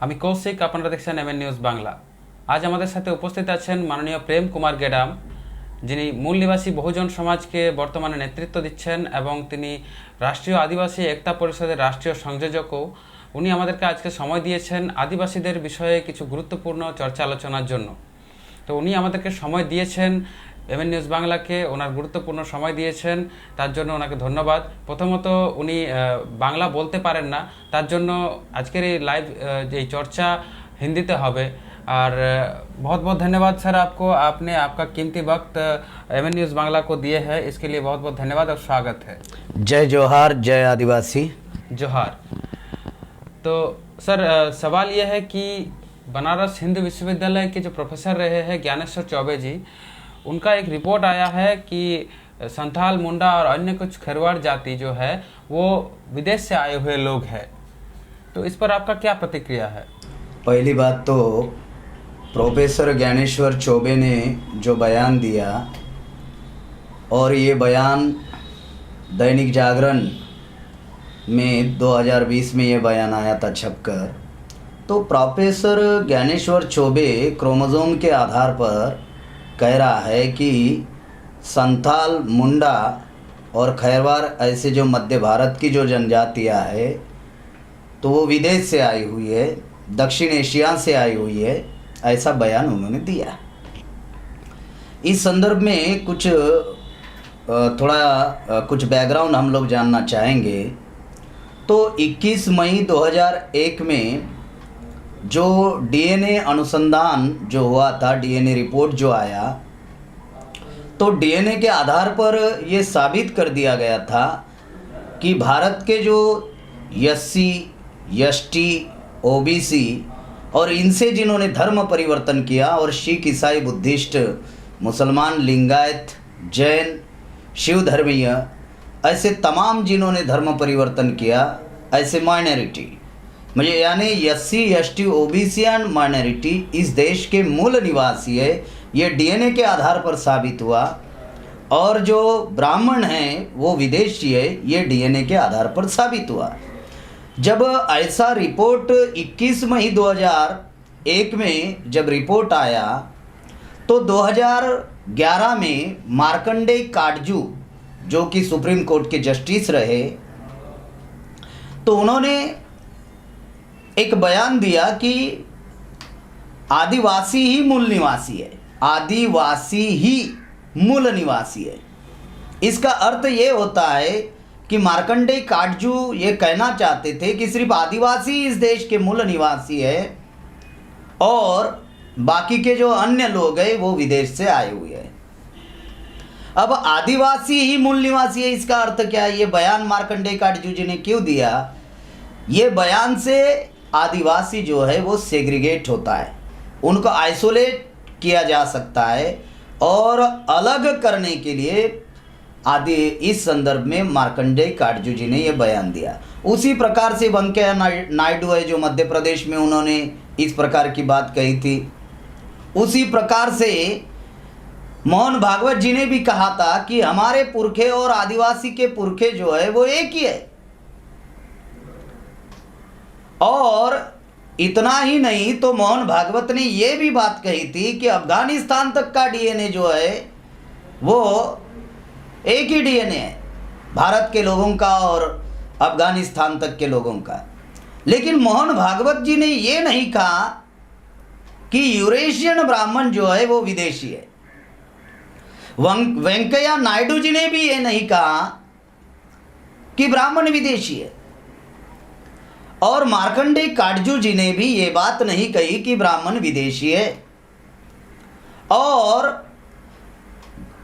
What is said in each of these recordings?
আমি কৌশিক, আপনারা দেখছেন এমএন নিউজ বাংলা। আজ আমাদের সাথে উপস্থিত আছেন মাননীয় প্রেম কুমার গেডাম, যিনি মূল নিবাসী বহুজন সমাজকে বর্তমানে নেতৃত্ব দিচ্ছেন এবং তিনি রাষ্ট্রীয় আদিবাসী একতা পরিষদের রাষ্ট্রীয় সংযোজকও। উনি আমাদেরকে আজকে সময় দিয়েছেন আদিবাসীদের বিষয়ে কিছু গুরুত্বপূর্ণ চর্চা আলোচনার জন্য। তো উনি আমাদেরকে সময় দিয়েছেন, এমএন নিউজ বাংলাকে ওনার গুরুত্বপূর্ণ সময় দিয়েছেন, তার জন্য ওনাকে ধন্যবাদ। প্রথমত উনি বাংলা বলতে পারেন না, তার জন্য আজকের এই লাইভ এই চর্চা हिंदीতে হবে। और बहुत बहुत धन्यवाद सर आपको, आपने आपका कीमती वक्त एमएन न्यूज़ बांग्ला को दिए है, इसके लिए बहुत बहुत धन्यवाद और स्वागत है। जय जोहार, जय आदिवासी। जोहार। तो सर सवाल यह है कि बनारस हिंदू विश्वविद्यालय के जो प्रोफेसर रहे हैं ज्ञानेश्वर चौबे जी, उनका एक रिपोर्ट आया है कि संथाल, मुंडा और अन्य कुछ खेरवाड़ जाति जो है वो विदेश से आए हुए लोग हैं। तो इस पर आपका क्या प्रतिक्रिया है? पहली बात तो प्रोफेसर ज्ञानेश्वर चौबे ने जो बयान दिया, और ये बयान दैनिक जागरण में 2020 में ये बयान आया था छपकर। तो प्रोफेसर ज्ञानेश्वर चौबे क्रोमोसोम के आधार पर कह रहा है कि संथाल, मुंडा और खैरवार ऐसे जो मध्य भारत की जो जनजातियाँ है तो वो विदेश से आई हुई है, दक्षिण एशिया से आई हुई है, ऐसा बयान उन्होंने दिया। इस संदर्भ में कुछ बैकग्राउंड हम लोग जानना चाहेंगे। तो 21 मई 2001 में जो डीएनए अनुसंधान जो हुआ था, डीएनए रिपोर्ट जो आया, तो डीएनए के आधार पर ये साबित कर दिया गया था कि भारत के जो एससी, एसटी, ओबीसी और इनसे जिन्होंने धर्म परिवर्तन किया, और सिख, ईसाई, बुद्धिस्ट, मुसलमान, लिंगायत, जैन, शिव धर्मीय, ऐसे तमाम जिन्होंने धर्म परिवर्तन किया, ऐसे माइनॉरिटी, मुझे यानी SC, ST, OBC and minority इस देश के मूल निवासी है, ये डीएनए के आधार पर साबित हुआ। और जो ब्राह्मण हैं वो विदेशी है, ये डीएनए के आधार पर साबित हुआ। जब ऐसा रिपोर्ट 21 मई 2001 में जब रिपोर्ट आया, तो 2011 में मार्कंडेय काटजू जो कि सुप्रीम कोर्ट के जस्टिस रहे, तो उन्होंने एक बयान दिया कि आदिवासी ही मूल निवासी है, आदिवासी ही मूल निवासी है। इसका अर्थ ये होता है कि मार्कंडेय काटजू ये कहना चाहते थे कि सिर्फ आदिवासी इस देश के मूल निवासी है और बाकी के जो अन्य लोग हैं वो विदेश से आए हुए हैं। अब आदिवासी ही मूल निवासी है, इसका अर्थ क्या है? ये बयान मार्कंडेय काटजू जी ने क्यों दिया? ये बयान से आदिवासी जो है वो सेग्रीगेट होता है, उनको आइसोलेट किया जा सकता है, और अलग करने के लिए इस संदर्भ में मार्कंडेय काटजू जी ने ये बयान दिया। उसी प्रकार से वेंकैया नायडू है जो मध्य प्रदेश में उन्होंने इस प्रकार की बात कही थी। उसी प्रकार से मोहन भागवत जी ने भी कहा था कि हमारे पुरखे और आदिवासी के पुरखे जो है वो एक ही है। और इतना ही नहीं, तो मोहन भागवत ने ये भी बात कही थी कि अफगानिस्तान तक का डीएनए जो है वो एक ही डीएनए है, भारत के लोगों का और अफगानिस्तान तक के लोगों का। लेकिन मोहन भागवत जी ने ये नहीं कहा कि यूरेशियन ब्राह्मण जो है वो विदेशी है। वेंकैया नायडू जी ने भी ये नहीं कहा कि ब्राह्मण विदेशी है, और मार्कंडेय काटजू जी ने भी ये बात नहीं कही कि ब्राह्मण विदेशी है। और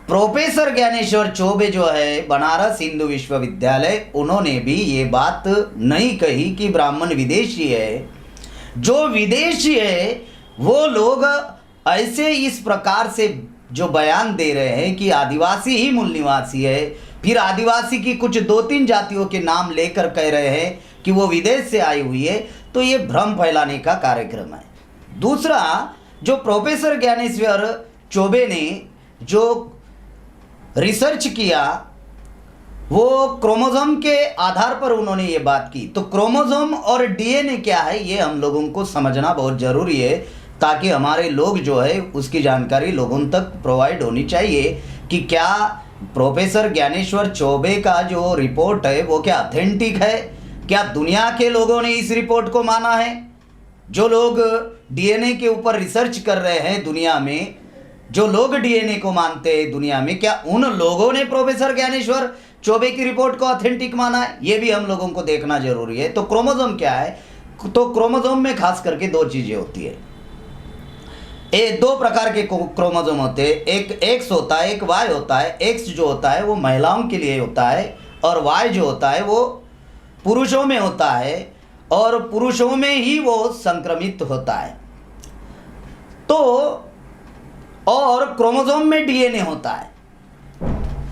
प्रोफेसर ज्ञानेश्वर चौबे जो है बनारस हिंदू विश्वविद्यालय, उन्होंने भी ये बात नहीं कही कि ब्राह्मण विदेशी है। जो विदेशी है वो लोग ऐसे इस प्रकार से जो बयान दे रहे हैं कि आदिवासी ही मूल निवासी है, फिर आदिवासी की कुछ 2-3 जातियों के नाम लेकर कह रहे हैं कि वो विदेश से आई हुई है, तो ये भ्रम फैलाने का कार्यक्रम है। दूसरा, जो प्रोफेसर ज्ञानेश्वर चौबे ने जो रिसर्च किया वो क्रोमोसोम के आधार पर उन्होंने ये बात की। तो क्रोमोसोम और डीएनए क्या है ये हम लोगों को समझना बहुत ज़रूरी है, ताकि हमारे लोग जो है उसकी जानकारी लोगों तक प्रोवाइड होनी चाहिए कि क्या प्रोफेसर ज्ञानेश्वर चौबे का जो रिपोर्ट है वो क्या ऑथेंटिक है, क्या दुनिया के लोगों ने इस रिपोर्ट को माना है। जो लोग डीएनए के ऊपर रिसर्च कर रहे हैं दुनिया में, जो लोग डीएनए को मानते हैं दुनिया में, क्या उन लोगों ने प्रोफेसर ज्ञानेश्वर चौबे की रिपोर्ट को ऑथेंटिक माना है, ये भी हम लोगों को देखना जरूरी है। तो क्रोमोसोम क्या है, तो क्रोमोसोम में खास करके दो चीजें होती है। ये दो प्रकार के क्रोमोसोम होते हैं, एक एक्स होता है, एक वाई होता है। एक्स जो होता है वो महिलाओं के लिए होता है, और वाई जो होता है वो पुरुषों में होता है, और पुरुषों में ही वो संक्रमित होता है। तो और क्रोमोसोम में डीएनए होता है,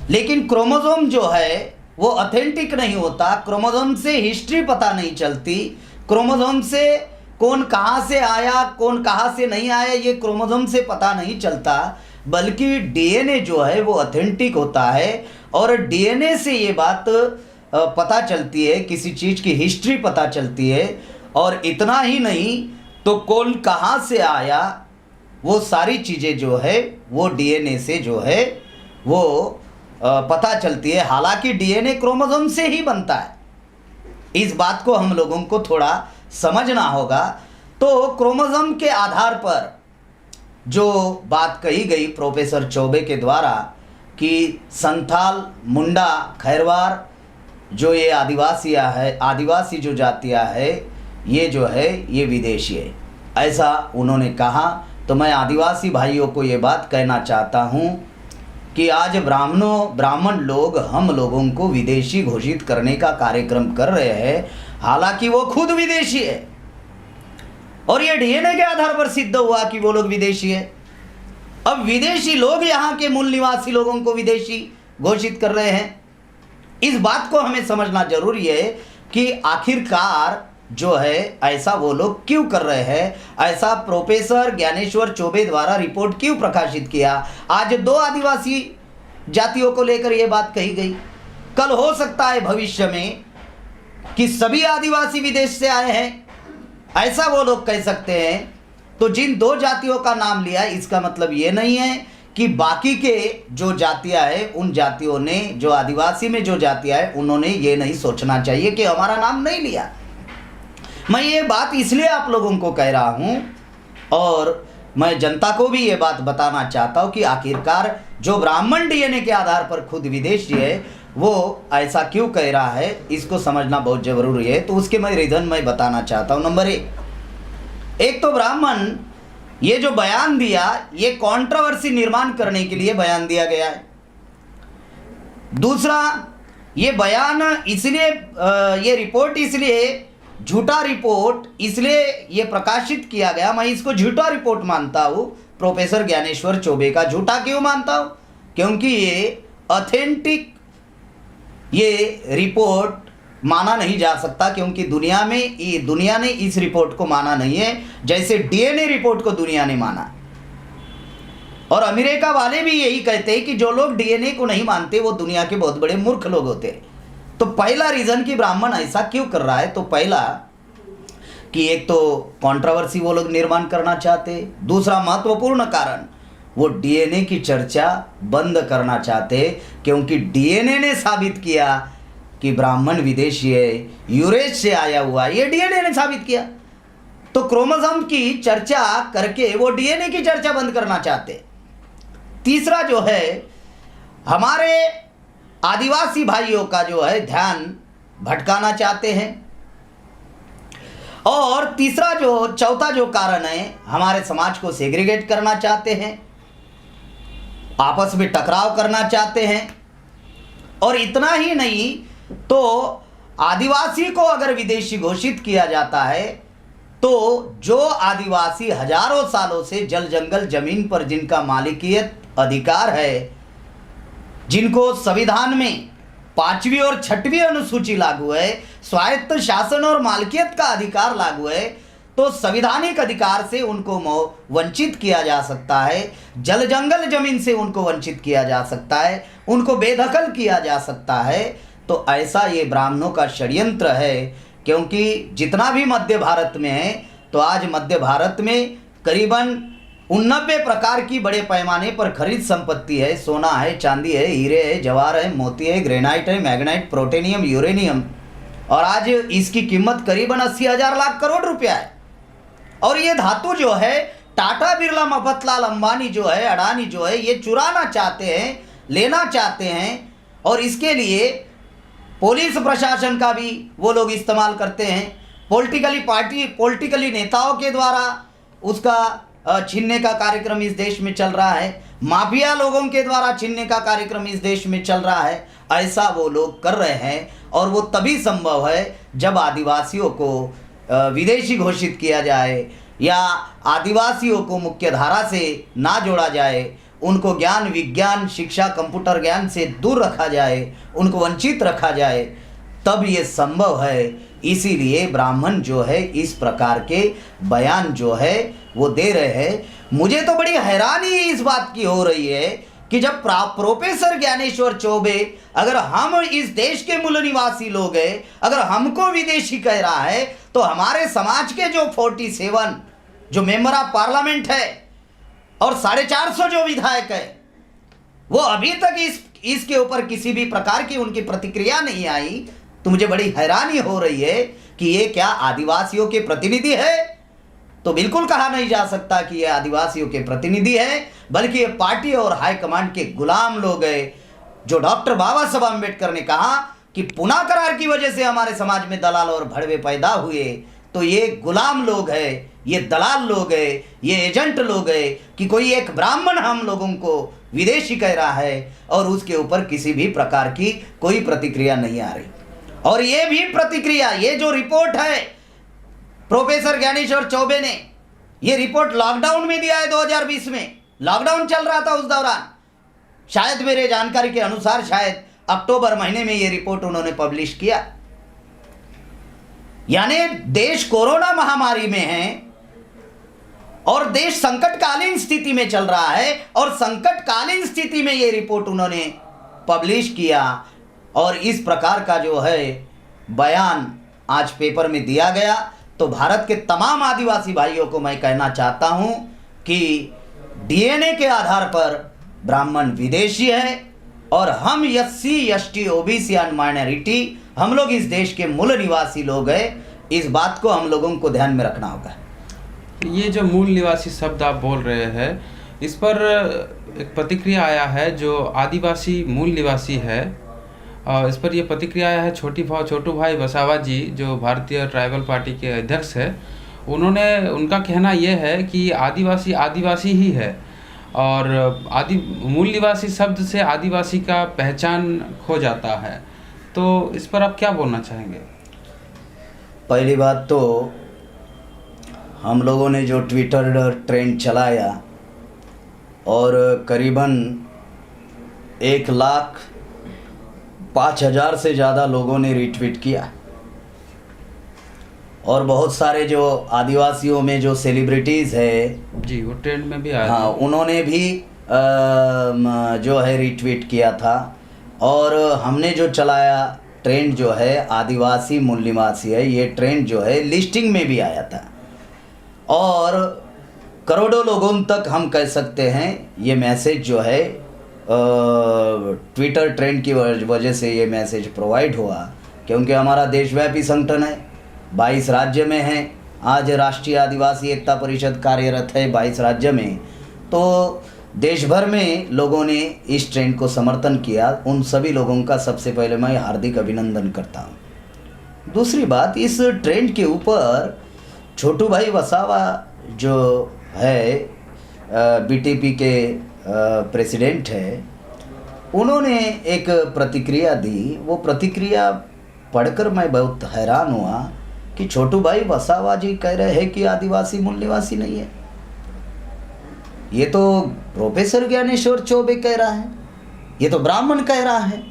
लेकिन क्रोमोसोम जो है वो ऑथेंटिक नहीं होता। क्रोमोसोम से हिस्ट्री पता नहीं चलती, क्रोमोसोम से कौन कहाँ से आया कौन कहाँ से नहीं आया ये क्रोमोसोम से पता नहीं चलता, बल्कि डीएनए जो है वो ऑथेंटिक होता है। और डीएनए से ये बात पता चलती है, किसी चीज़ की हिस्ट्री पता चलती है। और इतना ही नहीं, तो कौन कहाँ से आया वो सारी चीज़ें जो है वो डीएनए से जो है वो पता चलती है। हालांकि डीएनए क्रोमोसोम से ही बनता है, इस बात को हम लोगों को थोड़ा समझना होगा। तो क्रोमोसोम के आधार पर जो बात कही गई प्रोफेसर चौबे के द्वारा कि संथाल, मुंडा, खैरवार जो ये आदिवासी जो जातियाँ है ये जो है ये विदेशी है, ऐसा उन्होंने कहा। तो मैं आदिवासी भाइयों को ये बात कहना चाहता हूँ कि आज ब्राह्मण लोग हम लोगों को विदेशी घोषित करने का कार्यक्रम कर रहे हैं, हालांकि वो खुद विदेशी है, और ये डीएनए के आधार पर सिद्ध हुआ कि वो लोग विदेशी है। अब विदेशी लोग यहाँ के मूल निवासी लोगों को विदेशी घोषित कर रहे हैं। इस बात को हमें समझना जरूरी है कि आखिरकार जो है ऐसा वो लोग क्यों कर रहे हैं, ऐसा प्रोफेसर ज्ञानेश्वर चौबे द्वारा रिपोर्ट क्यों प्रकाशित किया। आज दो आदिवासी जातियों को लेकर ये बात कही गई, कल हो सकता है भविष्य में कि सभी आदिवासी विदेश से आए हैं, ऐसा वो लोग कह सकते हैं। तो जिन दो जातियों का नाम लिया इसका मतलब ये नहीं है कि बाकी के जो जातियां हैं उन जातियों ने, जो आदिवासी में जो जातियां हैं उन्होंने ये नहीं सोचना चाहिए कि हमारा नाम नहीं लिया। मैं ये बात इसलिए आप लोगों को कह रहा हूँ, और मैं जनता को भी ये बात बताना चाहता हूँ कि आखिरकार जो ब्राह्मण डीएनए के आधार पर खुद विदेशी है वो ऐसा क्यों कह रहा है, इसको समझना बहुत जरूरी है। तो उसके मैं रीज़न मैं बताना चाहता हूँ। नंबर एक तो ब्राह्मण ये जो बयान दिया ये कंट्रोवर्सी निर्माण करने के लिए बयान दिया गया है। दूसरा, ये बयान इसलिए ये रिपोर्ट इसलिए झूठा रिपोर्ट इसलिए ये प्रकाशित किया गया, मैं इसको झूठा रिपोर्ट मानता हूँ। प्रोफेसर ज्ञानेश्वर चौबे का झूठा क्यों मानता हूँ, क्योंकि ये ऑथेंटिक ये रिपोर्ट माना नहीं जा सकता, क्योंकि दुनिया ने इस रिपोर्ट को माना नहीं है, जैसे डीएनए रिपोर्ट को दुनिया ने माना। और अमेरिका वाले भी यही कहते हैं कि जो लोग डीएनए को नहीं मानते वो दुनिया के बहुत बड़े मूर्ख लोग होते हैं। तो पहला रीज़न कि ब्राह्मण ऐसा क्यों कर रहा है, तो पहला कि एक तो कंट्रोवर्सी वो लोग निर्माण करना चाहते, दूसरा महत्वपूर्ण कारण वो डीएनए की चर्चा बंद करना चाहते, क्योंकि डीएनए ने साबित किया कि ब्राह्मण विदेशी है, यूरेश से आया हुआ, ये डीएनए ने साबित किया। तो क्रोमोसोम की चर्चा करके वो डीएनए की चर्चा बंद करना चाहते। तीसरा जो है हमारे आदिवासी भाइयों का जो है ध्यान भटकाना चाहते हैं। और तीसरा जो चौथा जो कारण है, हमारे समाज को सेग्रीगेट करना चाहते हैं, आपस में टकराव करना चाहते हैं। और इतना ही नहीं, तो आदिवासी को अगर विदेशी घोषित किया जाता है तो जो आदिवासी हजारों सालों से जल जंगल जमीन पर जिनका मालिकियत अधिकार है, जिनको संविधान में 5वीं और 6वीं अनुसूची लागू है, स्वायत्त शासन और मालिकियत का अधिकार लागू है, तो संवैधानिक अधिकार से उनको वंचित किया जा सकता है, जल जंगल जमीन से उनको वंचित किया जा सकता है, उनको बेदखल किया जा सकता है। तो ऐसा ये ब्राह्मणों का षड्यंत्र है, क्योंकि जितना भी मध्य भारत में है, तो आज मध्य भारत में करीबन 89 प्रकार की बड़े पैमाने पर खरीद संपत्ति है। सोना है, चांदी है, हीरे है, जवाहर है, मोती है, ग्रेनाइट है, मैग्नाइट, प्रोटेनियम, यूरेनियम, और आज इसकी कीमत करीबन 80,000 लाख करोड़ रुपया है। और ये धातु जो है टाटा बिरला, मफतलाल अंबानी जो है, अडानी जो है, ये चुराना चाहते हैं, लेना चाहते हैं, और इसके लिए पुलिस प्रशासन का भी वो लोग इस्तेमाल करते हैं। पॉलिटिकली नेताओं के द्वारा उसका छीनने का कार्यक्रम इस देश में चल रहा है, माफिया लोगों के द्वारा छीनने का कार्यक्रम इस देश में चल रहा है। ऐसा वो लोग कर रहे हैं, और वो तभी संभव है जब आदिवासियों को विदेशी घोषित किया जाए, या आदिवासियों को मुख्य धारा से ना जोड़ा जाए, उनको ज्ञान, विज्ञान, शिक्षा, कंप्यूटर ज्ञान से दूर रखा जाए, उनको वंचित रखा जाए, तब ये संभव है। इसीलिए ब्राह्मण जो है इस प्रकार के बयान जो है वो दे रहे हैं। मुझे तो बड़ी हैरानी इस बात की हो रही है कि जब प्रोफेसर ज्ञानेश्वर चौबे, अगर हम इस देश के मूल निवासी लोग हैं, अगर हमको विदेशी कह रहा है, तो हमारे समाज के जो 47 जो मेंबर ऑफ पार्लियामेंट है और 450 जो विधायक है, वो अभी तक इसके ऊपर किसी भी प्रकार की उनकी प्रतिक्रिया नहीं आई। तो मुझे बड़ी हैरानी हो रही है कि ये क्या आदिवासियों के प्रतिनिधि है? तो बिल्कुल कहा नहीं जा सकता कि ये आदिवासियों के प्रतिनिधि है, बल्कि ये पार्टी और हाईकमांड के गुलाम लोग हैं। जो डॉक्टर बाबा साहब अम्बेडकर ने कहा कि पुनः करार की वजह से हमारे समाज में दलाल और भड़वे पैदा हुए, तो ये गुलाम लोग हैं, ये दलाल लोग हैं, ये एजेंट लोग हैं कि कोई एक ब्राह्मण हम लोगों को विदेशी कह रहा है, और उसके ऊपर किसी भी प्रकार की कोई प्रतिक्रिया नहीं आ रही। और ये भी प्रतिक्रिया, ये जो रिपोर्ट है प्रोफेसर ज्ञानेश्वर चौबे ने, ये रिपोर्ट लॉकडाउन में दिया है। 2020 में लॉकडाउन चल रहा था, उस दौरान शायद मेरे जानकारी के अनुसार शायद अक्टूबर महीने में ये रिपोर्ट उन्होंने पब्लिश किया। यानी देश कोरोना महामारी में है और देश संकटकालीन स्थिति में चल रहा है, और संकटकालीन स्थिति में ये रिपोर्ट उन्होंने पब्लिश किया, और इस प्रकार का जो है बयान आज पेपर में दिया गया। तो भारत के तमाम आदिवासी भाइयों को मैं कहना चाहता हूं कि डीएनए के आधार पर ब्राह्मण विदेशी है, और हम SC ST OBC and minority, हम लोग इस देश के मूल निवासी लोग हैं। इस बात को हम लोगों को ध्यान में रखना होगा। ये जो मूल निवासी शब्द आप बोल रहे हैं, इस पर एक प्रतिक्रिया आया है जो आदिवासी मूल निवासी है, और इस पर ये प्रतिक्रिया आया है छोटू भाई वसावा जी, जो भारतीय ट्राइबल पार्टी के अध्यक्ष है। उनका कहना यह है कि आदिवासी आदिवासी ही है, और मूल निवासी शब्द से आदिवासी का पहचान खो जाता है। तो इस पर आप क्या बोलना चाहेंगे? पहली बात तो हम लोगों ने जो ट्विटर ट्रेंड चलाया, और करीबन 1,05,000 से ज़्यादा लोगों ने रिट्वीट किया, और बहुत सारे जो आदिवासियों में जो सेलिब्रिटीज़ है जी, वो ट्रेंड में भी आया। हाँ, उन्होंने भी जो है रिट्वीट किया था। और हमने जो चलाया ट्रेंड जो है आदिवासी मूल निवासी है, ये ट्रेंड जो है लिस्टिंग में भी आया था, और करोड़ों लोगों तक हम कह सकते हैं ये मैसेज जो है ट्विटर ट्रेंड की वजह से ये मैसेज प्रोवाइड हुआ। क्योंकि हमारा देशव्यापी संगठन है, 22 राज्य में है। आज राष्ट्रीय आदिवासी एकता परिषद कार्यरत है 22 राज्य में। तो देश भर में लोगों ने इस ट्रेंड को समर्थन किया। उन सभी लोगों का सबसे पहले मैं हार्दिक अभिनंदन करता हूँ। दूसरी बात, इस ट्रेंड के ऊपर छोटू भाई वसावा जो है BTP के प्रेसिडेंट है, उन्होंने एक प्रतिक्रिया दी। वो प्रतिक्रिया पढ़कर मैं बहुत हैरान हुआ कि छोटू भाई वसावा जी कह रहे हैं कि आदिवासी मूल निवासी नहीं है। ये तो प्रोफेसर ज्ञानेश्वर चौबे कह रहा है, ये तो ब्राह्मण कह रहा है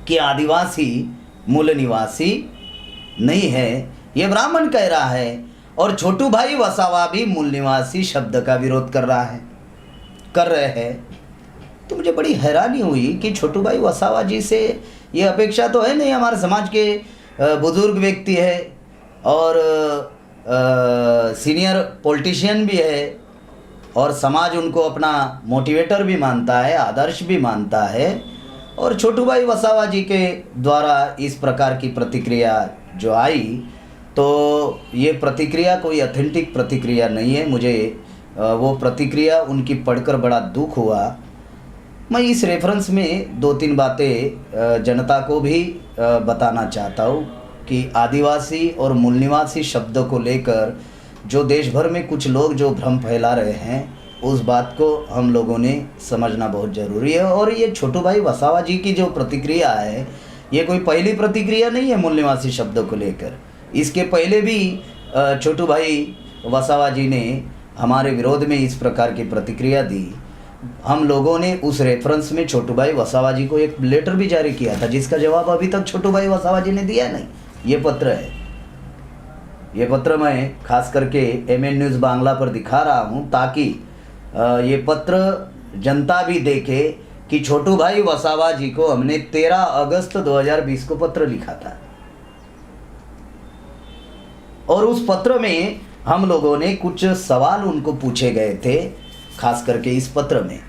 कि आदिवासी मूल निवासी नहीं है, ये ब्राह्मण कह रहा है। और छोटू भाई वसावा भी मूल निवासी शब्द का विरोध कर रहे हैं। तो मुझे बड़ी हैरानी हुई कि छोटू भाई वसावा जी से ये अपेक्षा तो है नहीं। हमारे समाज के बुजुर्ग व्यक्ति है और सीनियर पॉलिटिशियन भी है और समाज उनको अपना मोटिवेटर भी मानता है, आदर्श भी मानता है। और छोटू भाई वसावा जी के द्वारा इस प्रकार की प्रतिक्रिया जो आई, तो ये प्रतिक्रिया कोई ऑथेंटिक प्रतिक्रिया नहीं है। मुझे वो प्रतिक्रिया उनकी पढ़कर बड़ा दुख हुआ। मैं इस रेफरेंस में 2-3 बातें जनता को भी बताना चाहता हूँ कि आदिवासी और मूल निवासी शब्दों को लेकर जो देश भर में कुछ लोग जो भ्रम फैला रहे हैं, उस बात को हम लोगों ने समझना बहुत ज़रूरी है। और ये छोटू भाई वसावा जी की जो प्रतिक्रिया है, ये कोई पहली प्रतिक्रिया नहीं है मूल निवासी शब्दों को लेकर। इसके पहले भी छोटू भाई वसावा जी ने हमारे विरोध में इस प्रकार की प्रतिक्रिया दी। हम लोगों ने उस रेफरेंस में छोटू भाई वसावा जी को एक लेटर भी जारी किया था, जिसका जवाब अभी तक छोटू भाई वसावा जी ने दिया नहीं। ये पत्र है, ये पत्र मैं खास करके एमएन न्यूज़ बांग्ला पर दिखा रहा हूँ ताकि ये पत्र जनता भी देखे कि छोटू भाई वसावा जी को हमने 13 अगस्त 2020 को पत्र लिखा था और उस पत्र में हम लोगों ने कुछ सवाल उनको पूछे गए थे, खास करके इस पत्र में।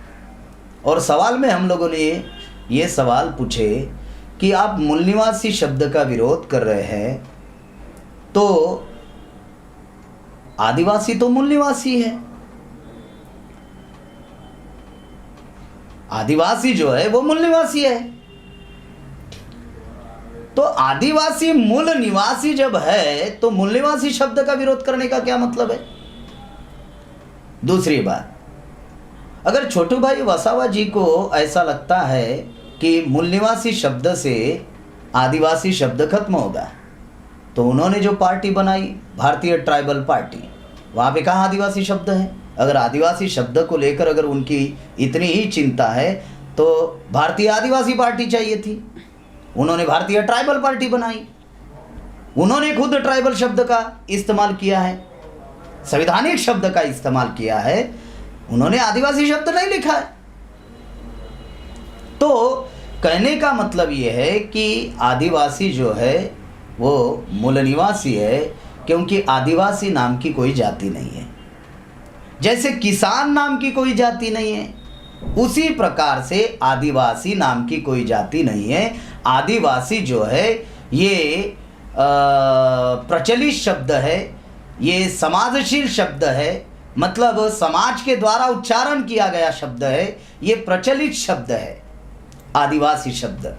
और सवाल में हम लोगों ने ये सवाल पूछे कि आप मूल निवासी शब्द का विरोध कर रहे हैं, तो आदिवासी तो मूल निवासी है, आदिवासी जो है वो मूल निवासी है, तो आदिवासी मूल निवासी जब है तो मूल निवासी शब्द का विरोध करने का क्या मतलब है। दूसरी बात, अगर छोटू भाई वसावा जी को ऐसा लगता है कि मूल निवासी शब्द से आदिवासी शब्द खत्म होगा, तो उन्होंने जो पार्टी बनाई भारतीय ट्राइबल पार्टी, वहाँ पे कहाँ आदिवासी शब्द है। अगर आदिवासी शब्द को लेकर अगर उनकी इतनी ही चिंता है तो भारतीय आदिवासी पार्टी चाहिए थी। उन्होंने भारतीय ट्राइबल पार्टी बनाई, उन्होंने खुद ट्राइबल शब्द का इस्तेमाल किया है, संवैधानिक शब्द का इस्तेमाल किया है, उन्होंने आदिवासी शब्द नहीं लिखा है। तो कहने का मतलब ये है कि आदिवासी जो है वो मूल निवासी है, क्योंकि आदिवासी नाम की कोई जाति नहीं है। जैसे किसान नाम की कोई जाति नहीं है, उसी प्रकार से आदिवासी नाम की कोई जाति नहीं है। आदिवासी जो है ये प्रचलित शब्द है, ये समाजशील शब्द है, मतलब समाज के द्वारा उच्चारण किया गया शब्द है, ये प्रचलित शब्द है आदिवासी शब्द।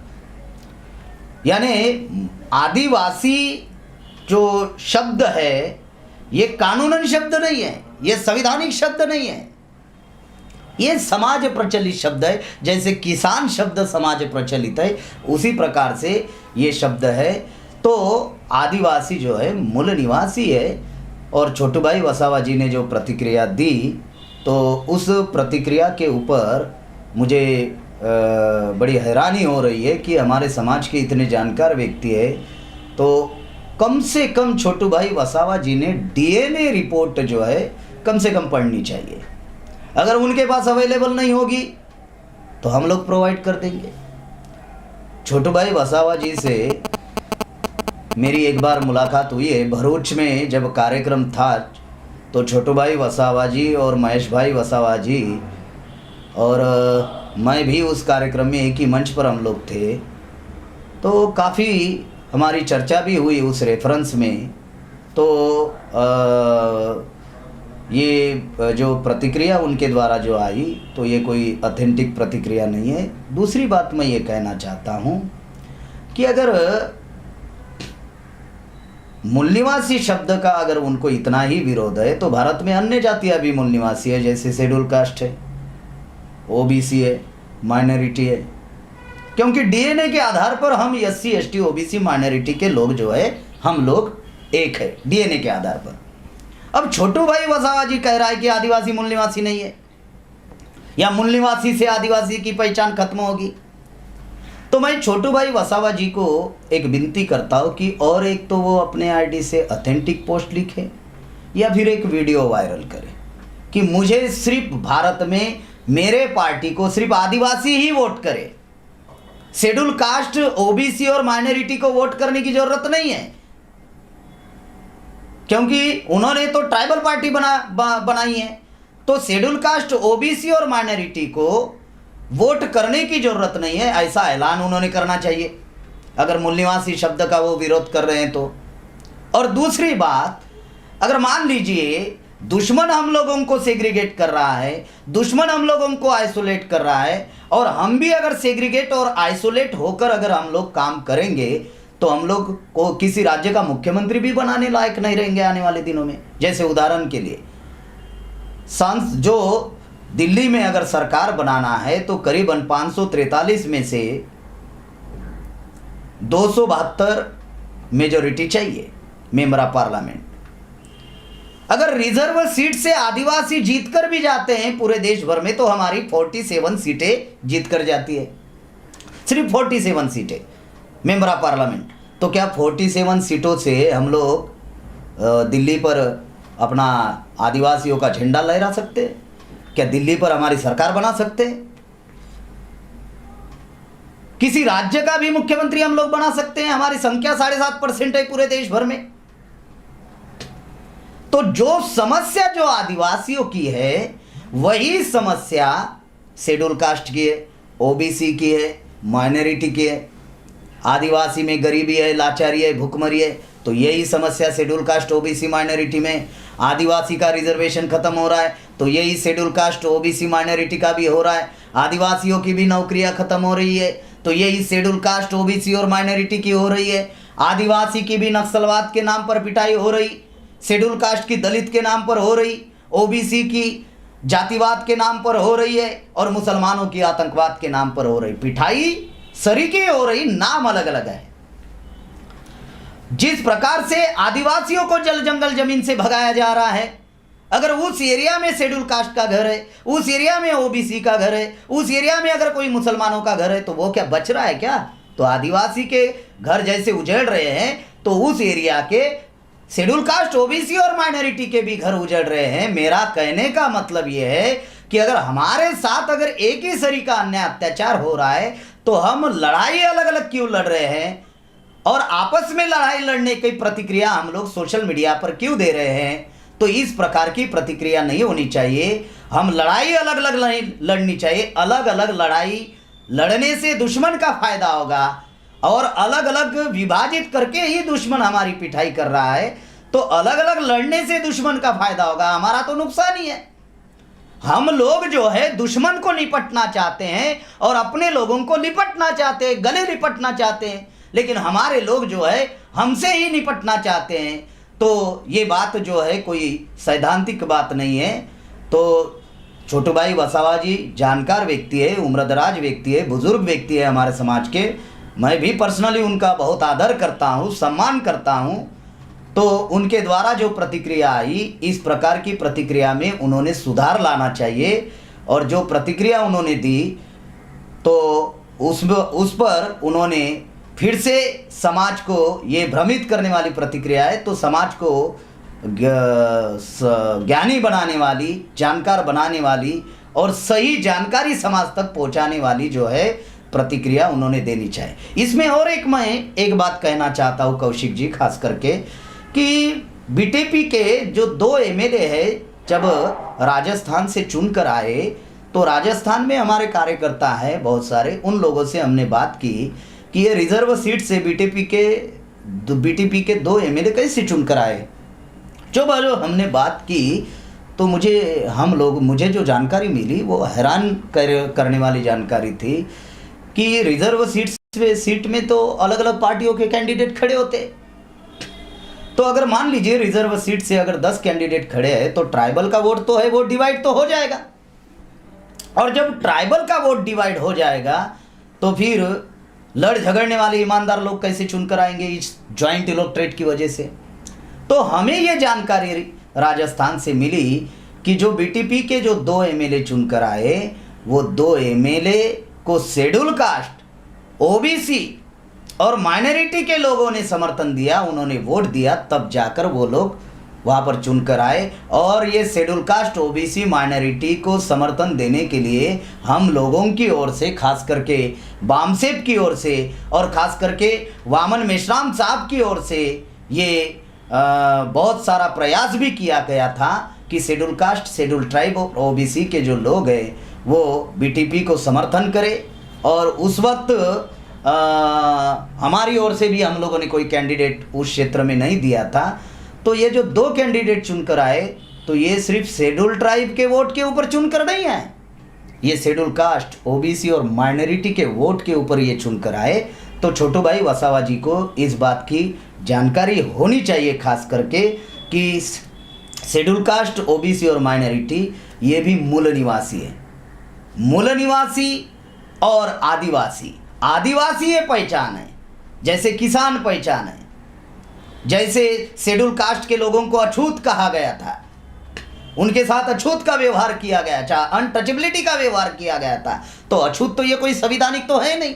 यानी आदिवासी जो शब्द है ये कानूनन शब्द नहीं है, ये संवैधानिक शब्द नहीं है, ये समाज प्रचलित शब्द है। जैसे किसान शब्द समाज प्रचलित है, उसी प्रकार से ये शब्द है। तो आदिवासी जो है मूल निवासी है। और छोटू भाई वसावा जी ने जो प्रतिक्रिया दी, तो उस प्रतिक्रिया के ऊपर मुझे बड़ी हैरानी हो रही है कि हमारे समाज के इतने जानकार व्यक्ति है, तो कम से कम छोटू भाई वसावा जी ने डीएनए रिपोर्ट जो है कम से कम पढ़नी चाहिए। अगर उनके पास अवेलेबल नहीं होगी तो हम लोग प्रोवाइड कर देंगे। छोटू भाई वसावा जी से मेरी एक बार मुलाकात हुई है भरूच में, जब कार्यक्रम था, तो छोटू भाई वसावा जी और महेश भाई वसावा जी और मैं भी उस कार्यक्रम में एक ही मंच पर हम लोग थे। तो काफ़ी हमारी चर्चा भी हुई उस रेफरेंस में। तो ये जो प्रतिक्रिया उनके द्वारा जो आई, तो ये कोई ऑथेंटिक प्रतिक्रिया नहीं है। दूसरी बात मैं ये कहना चाहता हूँ कि अगर मूल निवासी शब्द का अगर उनको इतना ही विरोध है, तो भारत में अन्य जातियाँ भी मूल निवासी है, जैसे शेड्यूल कास्ट है, ओबीसी है, माइनॉरिटी है। क्योंकि डीएनए के आधार पर हम एससी एसटी ओबीसी माइनॉरिटी के लोग जो है, हम लोग एक है डीएनए के आधार पर। अब छोटू भाई वसावा जी कह रहा है कि आदिवासी मूल निवासी नहीं है, या मूल निवासी से आदिवासी की पहचान खत्म होगी। तो मैं छोटू भाई वसावा जी को एक विनती करता हूँ कि और एक तो वो अपने आईडी से ऑथेंटिक पोस्ट लिखे, या फिर एक वीडियो वायरल करे कि मुझे सिर्फ भारत में मेरे पार्टी को सिर्फ आदिवासी ही वोट करे, शेड्यूल कास्ट, ओबीसी और माइनॉरिटी को वोट करने की जरूरत नहीं है, क्योंकि उन्होंने तो ट्राइबल पार्टी बनाई है। तो शेड्यूल कास्ट, ओबीसी और माइनॉरिटी को वोट करने की जरूरत नहीं है, ऐसा ऐलान उन्होंने करना चाहिए अगर मूल निवासी शब्द का वो विरोध कर रहे हैं तो। और दूसरी बात, अगर मान लीजिए दुश्मन हम लोगों को सेग्रीगेट कर रहा है, दुश्मन हम लोगों को आइसोलेट कर रहा है, और हम भी अगर सेग्रीगेट और आइसोलेट होकर अगर हम लोग काम करेंगे तो हम लोग को किसी राज्य का मुख्यमंत्री भी बनाने लायक नहीं रहेंगे आने वाले दिनों में। जैसे उदाहरण के लिए जो दिल्ली में अगर सरकार बनाना है तो करीबन 543 में से 272 मेजॉरिटी चाहिए मेंबर ऑफ पार्लियामेंट। अगर रिजर्व सीट से आदिवासी जीतकर भी जाते हैं पूरे देश भर में तो हमारी 47 सीटें जीत कर जाती है, सिर्फ 47 सीटें मेंबर ऑफ पार्लियामेंट। तो क्या 47 सीटों से हम लोग दिल्ली पर अपना आदिवासियों का झंडा लहरा सकते हैं? क्या दिल्ली पर हमारी सरकार बना सकते हैं? किसी राज्य का भी मुख्यमंत्री हम लोग बना सकते हैं? हमारी संख्या 7.5% है पूरे देश भर में। तो जो समस्या जो आदिवासियों की है वही समस्या शेड्यूल कास्ट की है, ओबीसी की है, माइनॉरिटी की है। आदिवासी में गरीबी है, लाचारी है, भूखमरी है, तो यही समस्या शेड्यूल कास्ट, ओबीसी, माइनॉरिटी में। आदिवासी का रिजर्वेशन खत्म हो रहा है तो यही शेड्यूल कास्ट, ओबीसी, माइनॉरिटी का भी हो रहा है। आदिवासियों की भी नौकरियां खत्म हो रही है तो यही शेड्यूल कास्ट, ओबीसी और माइनॉरिटी की हो रही है। आदिवासी की भी नक्सलवाद के नाम पर पिटाई हो रही, शेड्यूल कास्ट की दलित के नाम पर हो रही, ओबीसी की जातिवाद के नाम पर हो रही है, और मुसलमानों की आतंकवाद के नाम पर हो रही। पिटाई सरीके हो रही, नाम अलग अलग है। जिस प्रकार से आदिवासियों को जल जंगल जमीन से भगाया जा रहा है, अगर उस एरिया में शेड्यूल कास्ट का घर है, उस एरिया में ओबीसी का घर है, उस एरिया में अगर कोई मुसलमानों का घर है तो वो क्या बच रहा है क्या? तो आदिवासी के घर जैसे उजड़ रहे हैं तो उस एरिया के शेड्यूल कास्ट, ओबीसी और माइनॉरिटी के भी घर उजड़ रहे हैं। मेरा कहने का मतलब यह है कि अगर हमारे साथ अगर एक ही सरी का अन्याय अत्याचार हो रहा है तो हम लड़ाई अलग अलग क्यों लड़ रहे हैं, और आपस में लड़ाई लड़ने की प्रतिक्रिया हम लोग सोशल मीडिया पर क्यों दे रहे हैं? तो इस प्रकार की प्रतिक्रिया नहीं होनी चाहिए। हम लड़ाई अलग अलग नहीं लड़नी चाहिए। अलग अलग लड़ाई लड़ने से दुश्मन का फायदा होगा, और अलग अलग विभाजित करके ही दुश्मन हमारी पिटाई कर रहा है, तो अलग अलग लड़ने से दुश्मन का फायदा होगा, हमारा तो नुकसान ही है। हम लोग जो है दुश्मन को निपटना चाहते हैं और अपने लोगों को निपटना चाहते हैं, गले लिपटना चाहते हैं, लेकिन हमारे लोग जो है हमसे ही निपटना चाहते हैं। तो ये बात जो है कोई सैद्धांतिक बात नहीं है। तो छोटू भाई वसावा जी जानकार व्यक्ति है, उम्रदराज व्यक्ति है, बुजुर्ग व्यक्ति है हमारे समाज के। मैं भी पर्सनली उनका बहुत आदर करता हूँ, सम्मान करता हूँ। तो उनके द्वारा जो प्रतिक्रिया आई, इस प्रकार की प्रतिक्रिया में उन्होंने सुधार लाना चाहिए, और जो प्रतिक्रिया उन्होंने दी तो उस पर उन्होंने फिर से समाज को ये भ्रमित करने वाली प्रतिक्रिया है, तो समाज को ज्ञानी बनाने वाली, जानकार बनाने वाली और सही जानकारी समाज तक पहुंचाने वाली जो है प्रतिक्रिया उन्होंने देनी चाहिए। इसमें और मैं एक बात कहना चाहता हूं कौशिक जी, खास करके कि बीटीपी के जो 2 एमएलए है जब राजस्थान से चुनकर आए तो राजस्थान में हमारे कार्यकर्ता हैं बहुत सारे, उन लोगों से हमने बात की कि ये रिजर्व सीट से बीटीपी के 2 एमएलए कैसे चुनकर आए। जो हमने बात की तो मुझे जो जानकारी मिली वो हैरान करने वाली जानकारी थी कि रिजर्व सीट में तो अलग अलग पार्टियों के कैंडिडेट खड़े होते। तो अगर मान लीजिए रिजर्व सीट से अगर 10 कैंडिडेट खड़े हैं तो ट्राइबल का वोट तो है, वो डिवाइड तो हो जाएगा, और जब ट्राइबल का वोट डिवाइड हो जाएगा तो फिर लड़ झगड़ने वाले ईमानदार लोग कैसे चुनकर आएंगे इस ज्वाइंट इलेक्टोरेट की वजह से। तो हमें ये जानकारी राजस्थान से मिली कि जो बीटीपी के जो 2 एमएलए चुनकर आए वो 2 एमएलए को शेड्यूल कास्ट, ओबीसी और माइनॉरिटी के लोगों ने समर्थन दिया, उन्होंने वोट दिया, तब जाकर वो लोग वहाँ पर चुनकर आए और ये शेड्यूल कास्ट ओबीसी माइनॉरिटी को समर्थन देने के लिए हम लोगों की ओर से, खास करके बामसेप की ओर से और खास करके वामन मेश्राम साहब की ओर से ये बहुत सारा प्रयास भी किया गया था कि शेड्यूल कास्ट, शेड्यूल ट्राइब और ओबीसी के जो लोग हैं वो बीटीपी को समर्थन करें। और उस वक्त हमारी ओर से भी हम लोगों ने कोई कैंडिडेट उस क्षेत्र में नहीं दिया था। तो ये जो 2 कैंडिडेट चुनकर आए तो ये सिर्फ शेड्यूल ट्राइब के वोट के ऊपर चुनकर नहीं आए, ये शेड्यूल कास्ट, ओबीसी और माइनॉरिटी के वोट के ऊपर ये चुनकर आए। तो छोटू भाई वसावा जी को इस बात की जानकारी होनी चाहिए, खास करके कि शेड्यूल कास्ट, ओबीसी और माइनॉरिटी ये भी मूल निवासी है। मूल निवासी और आदिवासी, आदिवासी ये पहचान है, जैसे किसान पहचान है, जैसे शेड्यूल कास्ट के लोगों को अछूत कहा गया था, उनके साथ अछूत का व्यवहार किया गया था, अनटचेबिलिटी का व्यवहार किया गया था। तो अछूत तो ये कोई संविधानिक तो है नहीं,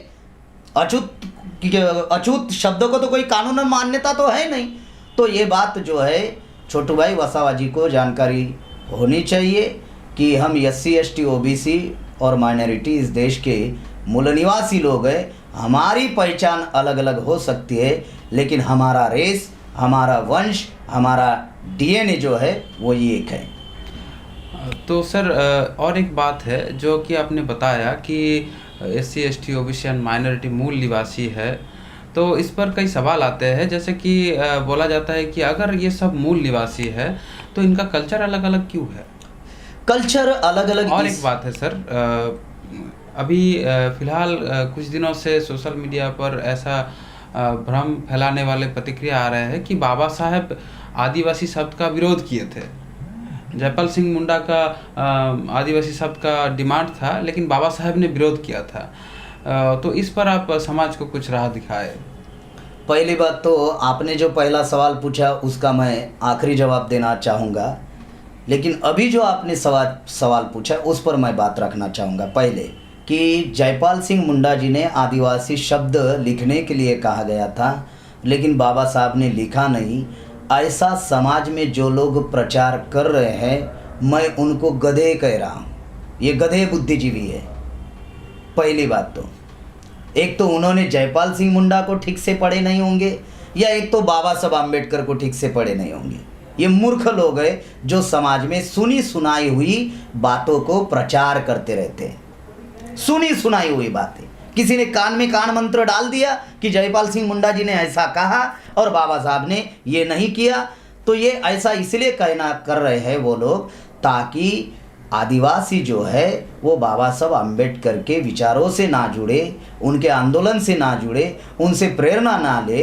अछूत शब्दों को तो कोई कानून मान्यता तो है नहीं। तो ये बात जो है छोटू भाई वसावा जी को जानकारी होनी चाहिए कि हम SC ST OBC और माइनॉरिटी इस देश के मूल निवासी लोग हैं। हमारी पहचान अलग अलग हो सकती है, लेकिन हमारा रेस, हमारा वंश, हमारा DNA जो है वो ये एक है। तो सर और एक बात है जो कि आपने बताया कि SC ST OBC and minority मूल निवासी है, तो इस पर कई सवाल आते हैं। जैसे कि बोला जाता है कि अगर ये सब मूल निवासी है तो इनका कल्चर अलग अलग क्यों है? कल्चर अलग अलग। और एक बात है सर, अभी फिलहाल कुछ दिनों से सोशल मीडिया पर ऐसा भ्रम फैलाने वाले प्रतिक्रिया आ रहे हैं कि बाबा साहेब आदिवासी शब्द का विरोध किए थे। जयपाल सिंह मुंडा का आदिवासी शब्द का डिमांड था, लेकिन बाबा साहेब ने विरोध किया था। तो इस पर आप समाज को कुछ राह दिखाए। पहली बात तो आपने जो पहला सवाल पूछा उसका मैं आखिरी जवाब देना चाहूँगा, लेकिन अभी जो आपने सवाल पूछा उस पर मैं बात रखना चाहूँगा। पहले कि जयपाल सिंह मुंडा जी ने आदिवासी शब्द लिखने के लिए कहा गया था, लेकिन बाबा साहब ने लिखा नहीं। ऐसा समाज में जो लोग प्रचार कर रहे हैं, मैं उनको गधे कह रहा हूँ। ये गधे बुद्धिजीवी है। पहली बात तो एक तो उन्होंने जयपाल सिंह मुंडा को ठीक से पढ़े नहीं होंगे, या एक तो बाबा साहब आम्बेडकर को ठीक से पढ़े नहीं होंगे। ये मूर्ख लोग हैं जो समाज में सुनी सुनाई हुई बातों को प्रचार करते रहते हैं। सुनी सुनाई हुई बातें, किसी ने कान में कान मंत्र डाल दिया कि जयपाल सिंह मुंडा जी ने ऐसा कहा और बाबा साहब ने ये नहीं किया। तो ये ऐसा इसलिए कहना कर रहे हैं वो लोग ताकि आदिवासी जो है वो बाबा साहब आम्बेडकर के विचारों से ना जुड़े, उनके आंदोलन से ना जुड़े, उनसे प्रेरणा ना ले।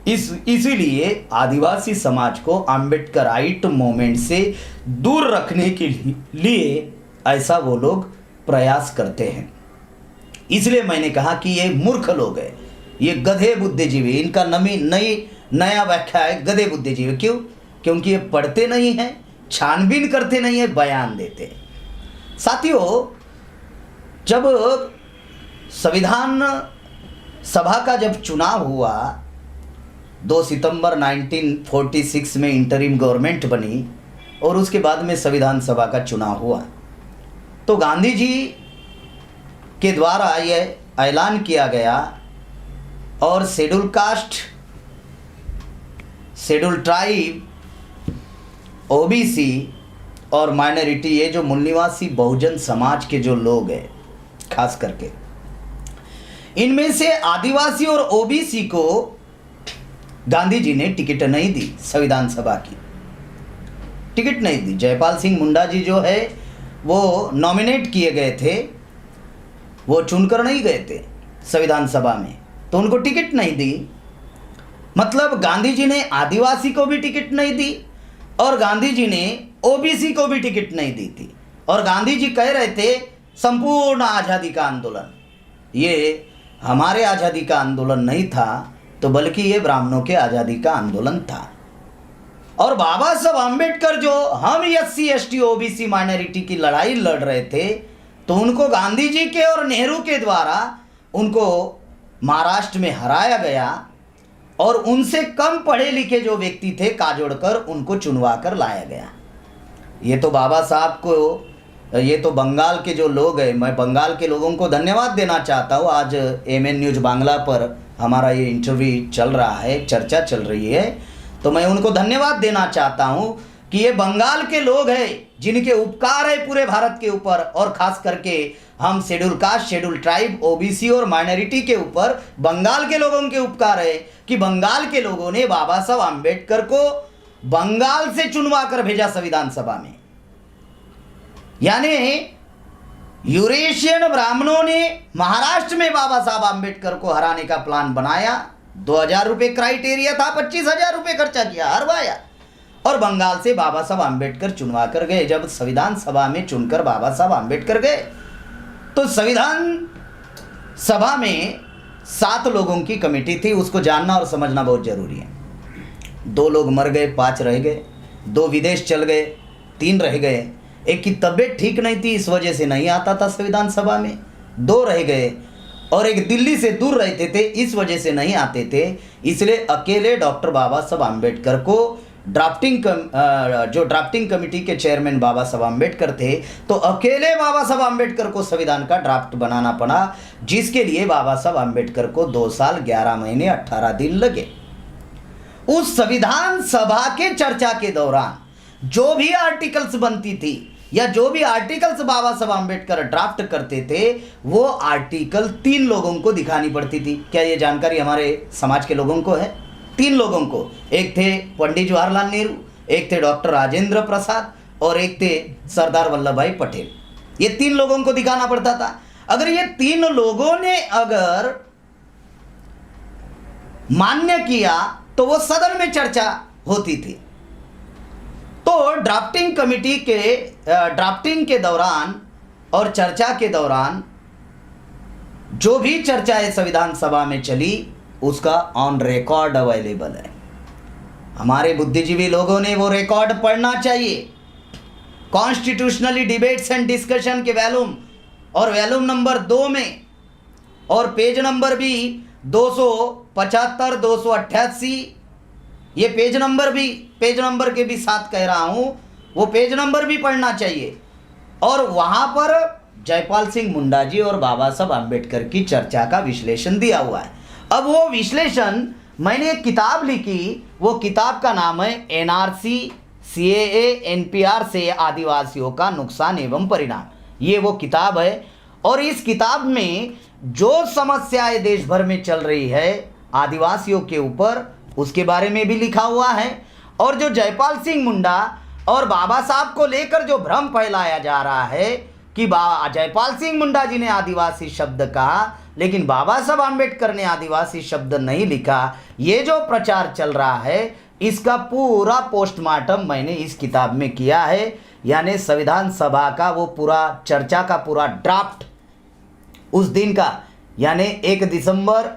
इसीलिए आदिवासी समाज को आम्बेडकराइट मूवमेंट से दूर रखने के लिए ऐसा वो लोग प्रयास करते हैं। इसलिए मैंने कहा कि ये मूर्ख लोग हैं, ये गधे बुद्धिजीवी। इनका नया व्याख्या है गधे बुद्धिजीवी। क्यों? क्योंकि ये पढ़ते नहीं हैं, छानबीन करते नहीं है, बयान देते हैं। साथियों, जब संविधान सभा का जब चुनाव हुआ 2 सितंबर 1946 में इंटरिम गवर्नमेंट बनी और उसके बाद में संविधान सभा का चुनाव हुआ, तो गांधी जी के द्वारा यह ऐलान किया गया और schedule caste, schedule tribe, OBC और माइनॉरिटी, ये जो मूल निवासी बहुजन समाज के जो लोग हैं, खास करके इनमें से आदिवासी और ओबीसी को गांधी जी ने टिकट नहीं दी। संविधान सभा की टिकट नहीं दी। जयपाल सिंह मुंडा जी जो है वो नॉमिनेट किए गए थे, वो चुनकर नहीं गए थे संविधान सभा में, तो उनको टिकट नहीं दी। मतलब गांधी जी ने आदिवासी को भी टिकट नहीं दी और गांधी जी ने ओबीसी को भी टिकट नहीं दी थी। और गांधी जी कह रहे थे संपूर्ण आज़ादी का आंदोलन, ये हमारे आज़ादी का आंदोलन नहीं था, तो बल्कि ये ब्राह्मणों के आज़ादी का आंदोलन था। और बाबा साहब आम्बेडकर जो हम SC ST OBC माइनॉरिटी की लड़ाई लड़ रहे थे, तो उनको गांधी जी के और नेहरू के द्वारा उनको महाराष्ट्र में हराया गया और उनसे कम पढ़े लिखे जो व्यक्ति थे काजोड़कर उनको चुनवा कर लाया गया। ये तो बाबा साहब को, ये तो बंगाल के जो लोग हैं, मैं बंगाल के लोगों को धन्यवाद देना चाहता हूँ। आज एमएन न्यूज़ बांग्ला पर हमारा ये इंटरव्यू चल रहा है, चर्चा चल रही है, तो मैं उनको धन्यवाद देना चाहता हूँ कि ये बंगाल के लोग हैं जिनके उपकार है पूरे भारत के ऊपर, और ख़ास करके हम schedule caste, schedule tribe, OBC और माइनॉरिटी के ऊपर बंगाल के लोगों के उपकार है कि बंगाल के लोगों ने बाबा साहब आम्बेडकर को बंगाल से चुनवा कर भेजा संविधान सभा में। यानी यूरेशियन ब्राह्मणों ने महाराष्ट्र में बाबा साहब आम्बेडकर को हराने का प्लान बनाया। 2,000 रुपये क्राइटेरिया था, 25,000 रुपये खर्चा किया, हरवाया, और बंगाल से बाबा साहब आम्बेडकर चुनवा कर गए। जब संविधान सभा में चुनकर बाबा साहब आम्बेडकर गए तो संविधान सभा में 7 लोगों की कमेटी थी। उसको जानना और समझना बहुत जरूरी है। 2 लोग मर गए, 5 रह गए, 2 विदेश चल गए, 3 रह गए, एक की तबीयत ठीक नहीं थी इस वजह से नहीं आता था संविधान सभा में, 2 रह गए, और एक दिल्ली से दूर रहते थे इस वजह से नहीं आते थे। इसलिए अकेले डॉक्टर बाबा साहब आम्बेडकर को जो ड्राफ्टिंग कमेटी के चेयरमैन बाबा साहब आम्बेडकर थे, तो अकेले बाबा साहब आम्बेडकर को संविधान का ड्राफ्ट बनाना पड़ा, जिसके लिए बाबा साहब आम्बेडकर को 2 साल 11 महीने 18 दिन लगे। उस संविधान सभा के चर्चा के दौरान जो भी आर्टिकल्स बनती थी या जो भी आर्टिकल्स बाबा साहब आम्बेडकर ड्राफ्ट करते थे, वो आर्टिकल 3 लोगों को दिखानी पड़ती थी। क्या ये जानकारी हमारे समाज के लोगों को है? 3 लोगों को, एक थे पंडित जवाहरलाल नेहरू, एक थे डॉक्टर राजेंद्र प्रसाद, और एक थे सरदार वल्लभ भाई पटेल। ये 3 लोगों को दिखाना पड़ता था। अगर ये 3 लोगों ने अगर मान्य किया तो वो सदन में चर्चा होती थी। तो ड्राफ्टिंग कमेटी के ड्राफ्टिंग के दौरान और चर्चा के दौरान जो भी चर्चाएं संविधान सभा में चली, उसका ऑन रिकॉर्ड अवेलेबल है। हमारे बुद्धिजीवी लोगों ने वो रिकॉर्ड पढ़ना चाहिए। कॉन्स्टिट्यूशनली डिबेट्स एंड डिस्कशन के वॉल्यूम और वॉल्यूम नंबर 2 में, और पेज नंबर भी 275, 288, ये पेज नंबर के भी साथ कह रहा हूं, वो पेज नंबर भी पढ़ना चाहिए। और वहां पर जयपाल सिंह मुंडा जी और बाबा साहब आम्बेडकर की चर्चा का विश्लेषण दिया हुआ है। अब वो विश्लेषण, मैंने एक किताब लिखी, वो किताब का नाम है एनआरसी सीएए एनपीआर से आदिवासियों का नुकसान एवं परिणाम। ये वो किताब है, और इस किताब में जो समस्याएं देश भर में चल रही है आदिवासियों के ऊपर, उसके बारे में भी लिखा हुआ है। और जो जयपाल सिंह मुंडा और बाबा साहब को लेकर जो भ्रम फैलाया जा रहा है कि जयपाल सिंह मुंडा जी ने आदिवासी शब्द कहा, लेकिन बाबा साहब आम्बेडकर ने आदिवासी शब्द नहीं लिखा, ये जो प्रचार चल रहा है, इसका पूरा पोस्टमार्टम मैंने इस किताब में किया है। यानी संविधान सभा का वो पूरा चर्चा का पूरा ड्राफ्ट उस दिन का, यानी 1 दिसंबर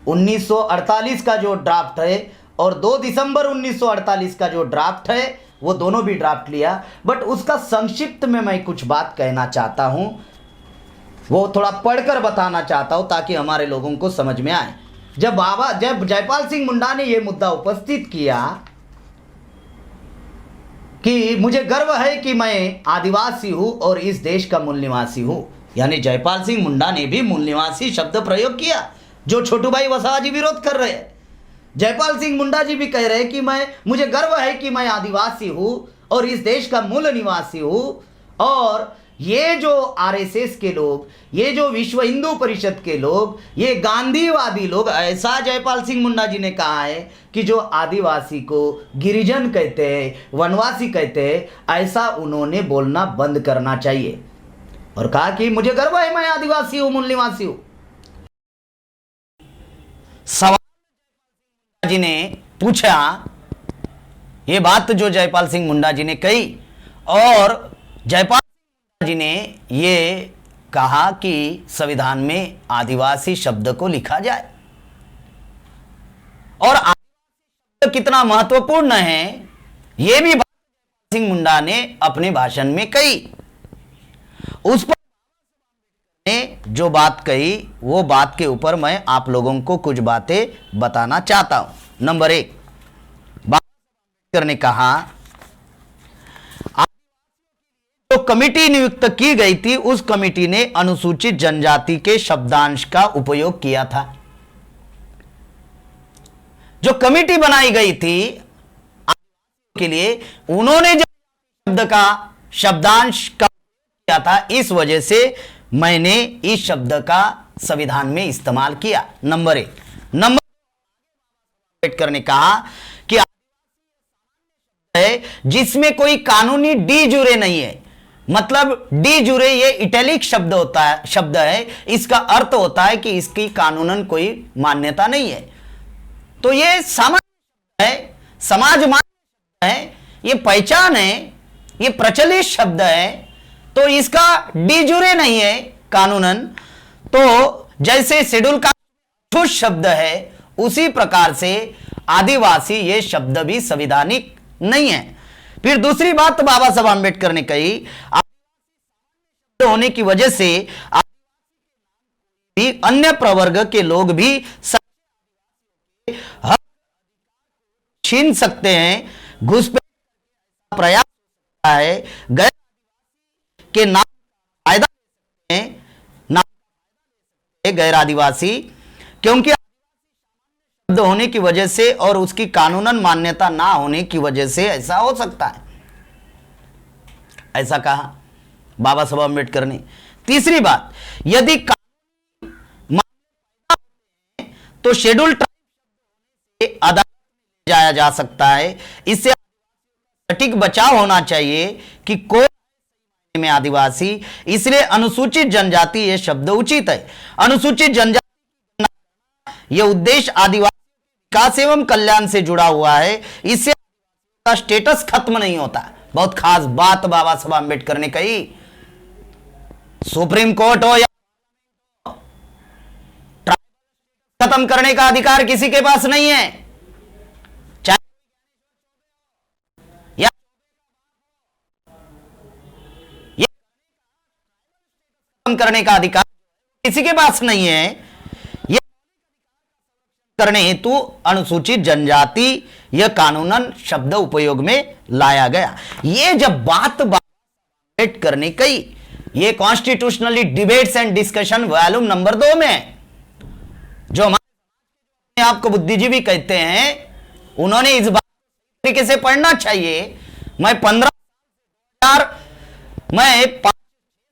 1948 का जो ड्राफ्ट है और 2 दिसंबर 1948 का जो ड्राफ्ट है, वो दोनों भी ड्राफ्ट लिया। बट उसका संक्षिप्त में मैं कुछ बात कहना चाहता हूँ, वो थोड़ा पढ़कर बताना चाहता हूँ ताकि हमारे लोगों को समझ में आए। जब जयपाल सिंह मुंडा ने ये मुद्दा उपस्थित किया कि मुझे गर्व है कि मैं आदिवासी हूँ और इस देश का मूल निवासी हूँ, यानी जयपाल सिंह मुंडा ने भी मूल निवासी शब्द प्रयोग किया, जो छोटू भाई वसावा जी विरोध कर रहे हैं। जयपाल सिंह मुंडा जी भी कह रहे हैं कि मुझे गर्व है कि मैं आदिवासी हूँ और इस देश का मूल निवासी हूँ। और ये जो आरएसएस के लोग, ये जो विश्व हिंदू परिषद के लोग, ये गांधीवादी लोग, ऐसा जयपाल सिंह मुंडा जी ने कहा है कि जो आदिवासी को गिरिजन कहते हैं, वनवासी कहते हैं, ऐसा उन्होंने बोलना बंद करना चाहिए। और कहा कि मुझे गर्व है मैं आदिवासी हूँ, मूल निवासी हूँ। सवाल जी ने पूछा, ये बात जो जयपाल सिंह मुंडा जी ने कही, और जयपाल जी ने ये कहा कि संविधान में आदिवासी शब्द को लिखा जाए, और आदिवासी शब्द कितना महत्वपूर्ण है ये भी जयपाल सिंह मुंडा ने अपने भाषण में कही। उस पर ने जो बात कही वो बात के ऊपर मैं आप लोगों को कुछ बातें बताना चाहता हूं। नंबर 1, ने कहा जो कमिटी नियुक्त की गई थी उस कमिटी ने अनुसूचित जनजाति के शब्दांश का उपयोग किया था। जो कमिटी बनाई गई थी के लिए उन्होंने जो शब्द का शब्दांश का किया था, इस वजह से मैंने इस शब्द का संविधान में इस्तेमाल किया। नंबर 1। नंबर अम्बेडकर ने कहा कि है जिसमें कोई कानूनी डी जुरे नहीं है, मतलब डी जुरे ये इटैलिक शब्द होता है, शब्द है, इसका अर्थ होता है कि इसकी कानूनन कोई मान्यता नहीं है। तो ये सामान्य है, समाज मान्य है, ये पहचान है, ये प्रचलित शब्द है, तो इसका डी जुरे नहीं है कानूनन। तो जैसे शेड्यूल का ठोस शब्द है उसी प्रकार से आदिवासी ये शब्द भी संवैधानिक नहीं है। फिर दूसरी बात बाबा साहब आम्बेडकर ने कही, होने की वजह से भी अन्य प्रवर्ग के लोग भी हक छीन सकते हैं, घुसपैठ प्रयास होता है, गैर के नाम फायदा गैर आदिवासी, क्योंकि शब्द होने की वजह से और उसकी कानूनन मान्यता ना होने की वजह से ऐसा हो सकता है, ऐसा कहा बाबा साहब अम्बेडकर ने। तीसरी बात, यदि तो शेड्यूल ट्राइब अदालत में जाया जा सकता है। इससे सटीक बचाव होना चाहिए कि कोई में आदिवासी, इसलिए अनुसूचित जनजाति यह शब्द उचित है। अनुसूचित जनजाति यह उद्देश्य आदिवासी विकास एवं कल्याण से जुड़ा हुआ है, इससे का स्टेटस खत्म नहीं होता। बहुत खास बात बाबा साहब आम्बेडकर ने कही। सुप्रीम कोर्ट हो या खत्म करने का अधिकार किसी के पास नहीं है, चाहे या ये खत्म करने का अधिकार किसी के पास नहीं है। ये करने हेतु अनुसूचित जनजाति यह कानूनन शब्द उपयोग में लाया गया। ये जब बात करने कही, ये constitutionally debates and discussion volume number 2 में है। जो हमारे आपको बुद्धिजीवी कहते हैं, उन्होंने इस बात तरीके से पढ़ना चाहिए। मैं 5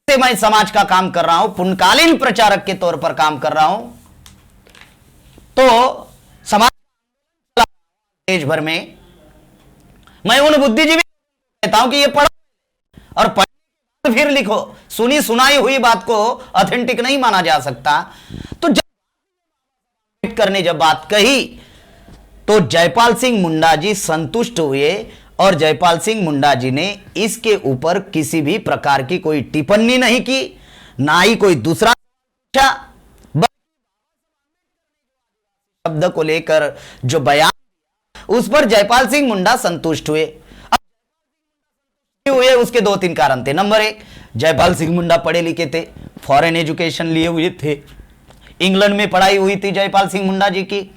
से मैं समाज का काम कर रहा हूं, पूर्णकालीन प्रचारक के तौर पर काम कर रहा हूं। तो समाज देश भर में मैं उन बुद्धिजीवी कहता हूं कि ये पढ़ो और पढ़ फिर लिखो। सुनी सुनाई हुई बात को ऑथेंटिक नहीं माना जा सकता। तो करने जब बात कही तो जयपाल सिंह मुंडा जी संतुष्ट हुए और जयपाल सिंह मुंडा जी ने इसके ऊपर किसी भी प्रकार की कोई टिप्पणी नहीं की, ना ही कोई दूसरा शब्द को लेकर जो बयान, उस पर जयपाल सिंह मुंडा संतुष्ट हुए। उसके 2-3 कारण थे। नंबर 1, जयपाल सिंह मुंडा पढ़े लिखे थे, फॉरेन एजुकेशन लिए हुए थे, इंग्लैंड में पढ़ाई हुई थी जयपाल सिंह मुंडा जी की।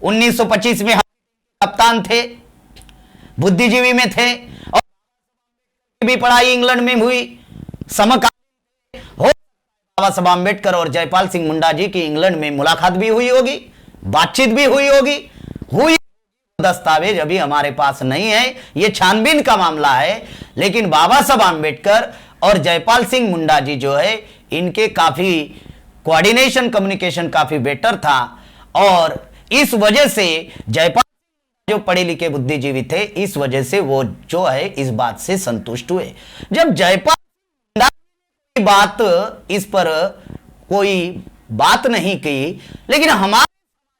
1925 में कप्तान थे, बुद्धिजीवी में थे और भी पढ़ाई इंग्लैंड में हुई। समकालीन हो बाबा साहब आम्बेडकर और जयपाल सिंह मुंडा जी की इंग्लैंड में मुलाकात भी हुई होगी, बातचीत भी हुई होगी। दस्तावेज अभी हमारे पास नहीं है, यह छानबीन का मामला है। लेकिन बाबा साहब आम्बेडकर और जयपाल सिंह मुंडा जी जो है, इनके काफी कोऑर्डिनेशन, कम्युनिकेशन काफी बेटर था और इस वजह से जयपाल जो पढ़े लिखे बुद्धिजीवी थे, इस वजह से वो जो है इस बात से संतुष्ट हुए। जब जयपाल की बात, इस पर कोई बात नहीं की, लेकिन हमारे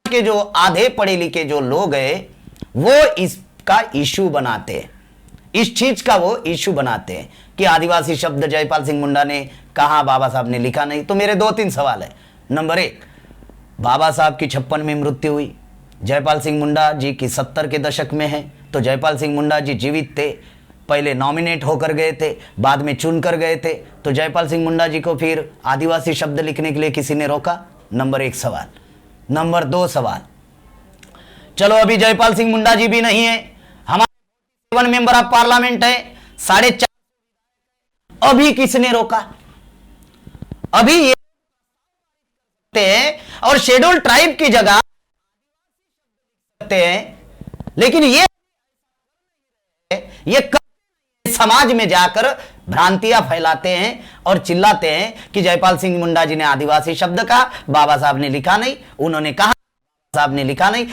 के जो आधे पढ़े लिखे जो लोग हैं वो इसका इशू बनाते हैं, इस चीज का वो इशू बनाते हैं कि आदिवासी शब्द जयपाल सिंह मुंडा ने कहा, बाबा साहब ने लिखा नहीं। तो मेरे 2-3 सवाल है। नंबर 1, बाबा साहब की 56 में मृत्यु हुई, जयपाल सिंह मुंडा जी की 70 के दशक में है, तो जयपाल सिंह मुंडा जी जीवित थे पहले नॉमिनेट होकर गए थे, बाद में चुन कर गए थे, तो जयपाल सिंह मुंडा जी को फिर आदिवासी शब्द लिखने के लिए किसी ने रोका? नंबर 1 सवाल। नंबर 2 सवाल, चलो अभी जयपाल सिंह मुंडा जी भी नहीं है, हमारे 7 मेंबर ऑफ पार्लियामेंट है, 4.5, अभी किसने रोका? अभी ये हैं और शेड्यूल ट्राइब की जगह हैं, लेकिन ये समाज में जाकर भ्रांतियां फैलाते हैं और चिल्लाते हैं कि जयपाल सिंह मुंडा जी ने आदिवासी शब्द कहा, बाबा साहब ने लिखा नहीं, उन्होंने कहा साहब ने लिखा नहीं।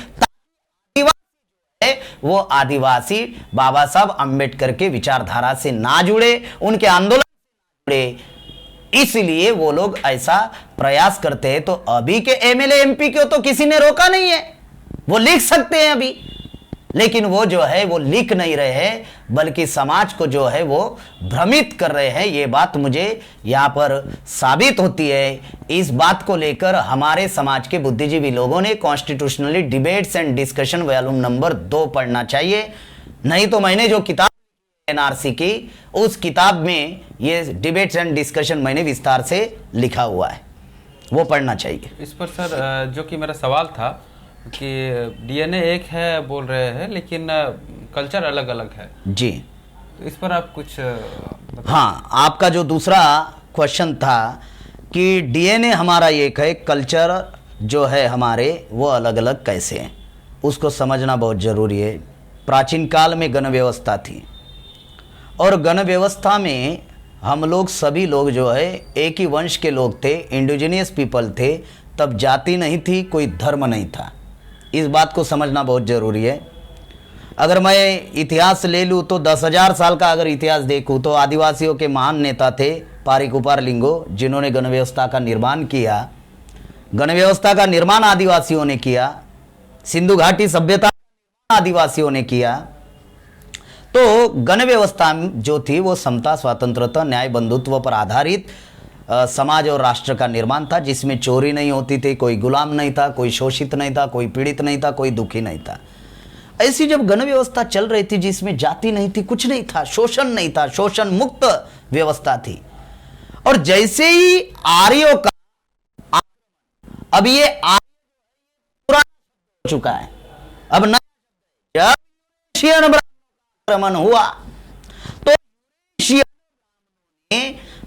वो आदिवासी बाबा साहब अंबेडकर के विचारधारा से ना जुड़े, उनके आंदोलन से जुड़े, इसलिए वो लोग ऐसा प्रयास करते हैं। तो अभी के एमएलए एमपी को तो किसी ने रोका नहीं है, वो लिख सकते हैं अभी, लेकिन वो जो है वो लिख नहीं रहे हैं, बल्कि समाज को जो है वो भ्रमित कर रहे हैं। ये बात मुझे यहाँ पर साबित होती है। इस बात को लेकर हमारे समाज के बुद्धिजीवी लोगों ने constitutionally debates and discussion volume number 2 पढ़ना चाहिए, नहीं तो मैंने जो किताब एनआरसी की, उस किताब में ये डिबेट्स एंड डिस्कशन मैंने विस्तार से लिखा हुआ है, वो पढ़ना चाहिए। इस पर सर जो कि मेरा सवाल था कि डीएनए एक है बोल रहे हैं, लेकिन कल्चर अलग अलग है जी, तो इस पर आप कुछ हाँ, आपका जो दूसरा क्वेश्चन था कि डीएनए हमारा एक है, कल्चर जो है हमारे वो अलग अलग कैसे हैं, उसको समझना बहुत ज़रूरी है। प्राचीन काल में गण व्यवस्था थी और गण व्यवस्था में हम लोग सभी लोग जो है एक ही वंश के लोग थे, इंडिजिनियस पीपल थे, तब जाति नहीं थी, कोई धर्म नहीं था। इस बात को समझना बहुत ज़रूरी है। अगर मैं इतिहास ले लूँ तो 10,000 साल का अगर इतिहास देखूँ तो आदिवासियों के महान नेता थे पारिक उपार लिंगो, जिन्होंने गण व्यवस्था का निर्माण किया। गण व्यवस्था का निर्माण आदिवासियों ने किया, सिंधु घाटी सभ्यता आदिवासियों ने किया। तो गण व्यवस्था जो थी वो समता, स्वतंत्रता, न्याय, बंधुत्व पर आधारित समाज और राष्ट्र का निर्माण था, जिसमें चोरी नहीं होती थी, कोई गुलाम नहीं था, कोई शोषित नहीं था, कोई पीड़ित नहीं था, कोई दुखी नहीं था। ऐसी जब गण व्यवस्था चल रही थी जिसमें जाति नहीं थी, कुछ नहीं था, शोषण नहीं था, शोषण मुक्त व्यवस्था थी। और जैसे ही आर्यों का, अब ये पुराना हो चुका है, अब न आक्रमण हुआ तो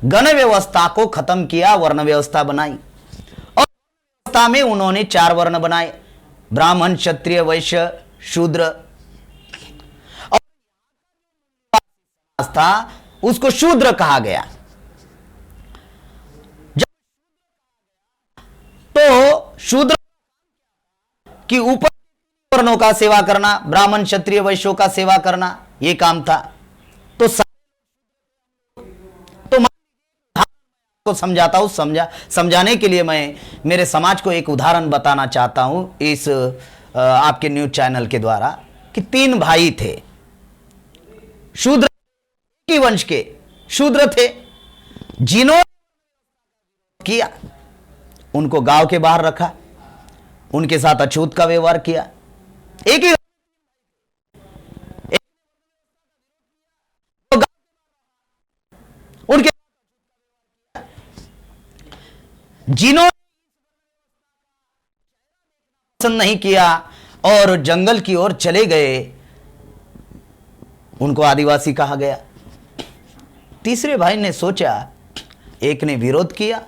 गण व्यवस्था को खत्म किया, वर्ण व्यवस्था बनाई। और व्यवस्था में उन्होंने 4 वर्ण बनाए, ब्राह्मण, क्षत्रिय, वैश्य, शूद्र। और था उसको शूद्र कहा गया। तो शूद्र की ऊपर वर्णों का सेवा करना, ब्राह्मण, क्षत्रिय, वैश्यों का सेवा करना, यह काम था। तो को समझाता हूं, समझाने के लिए मैं मेरे समाज को एक उदाहरण बताना चाहता हूं इस आपके न्यूज चैनल के द्वारा, कि 3 भाई थे, शूद्र की वंश के शूद्र थे, जिन्होंने किया उनको गांव के बाहर रखा, उनके साथ अछूत का व्यवहार किया। एक ही उनके जिन्होंने पसंद नहीं किया और जंगल की ओर चले गए, उनको आदिवासी कहा गया। तीसरे भाई ने सोचा, एक ने विरोध किया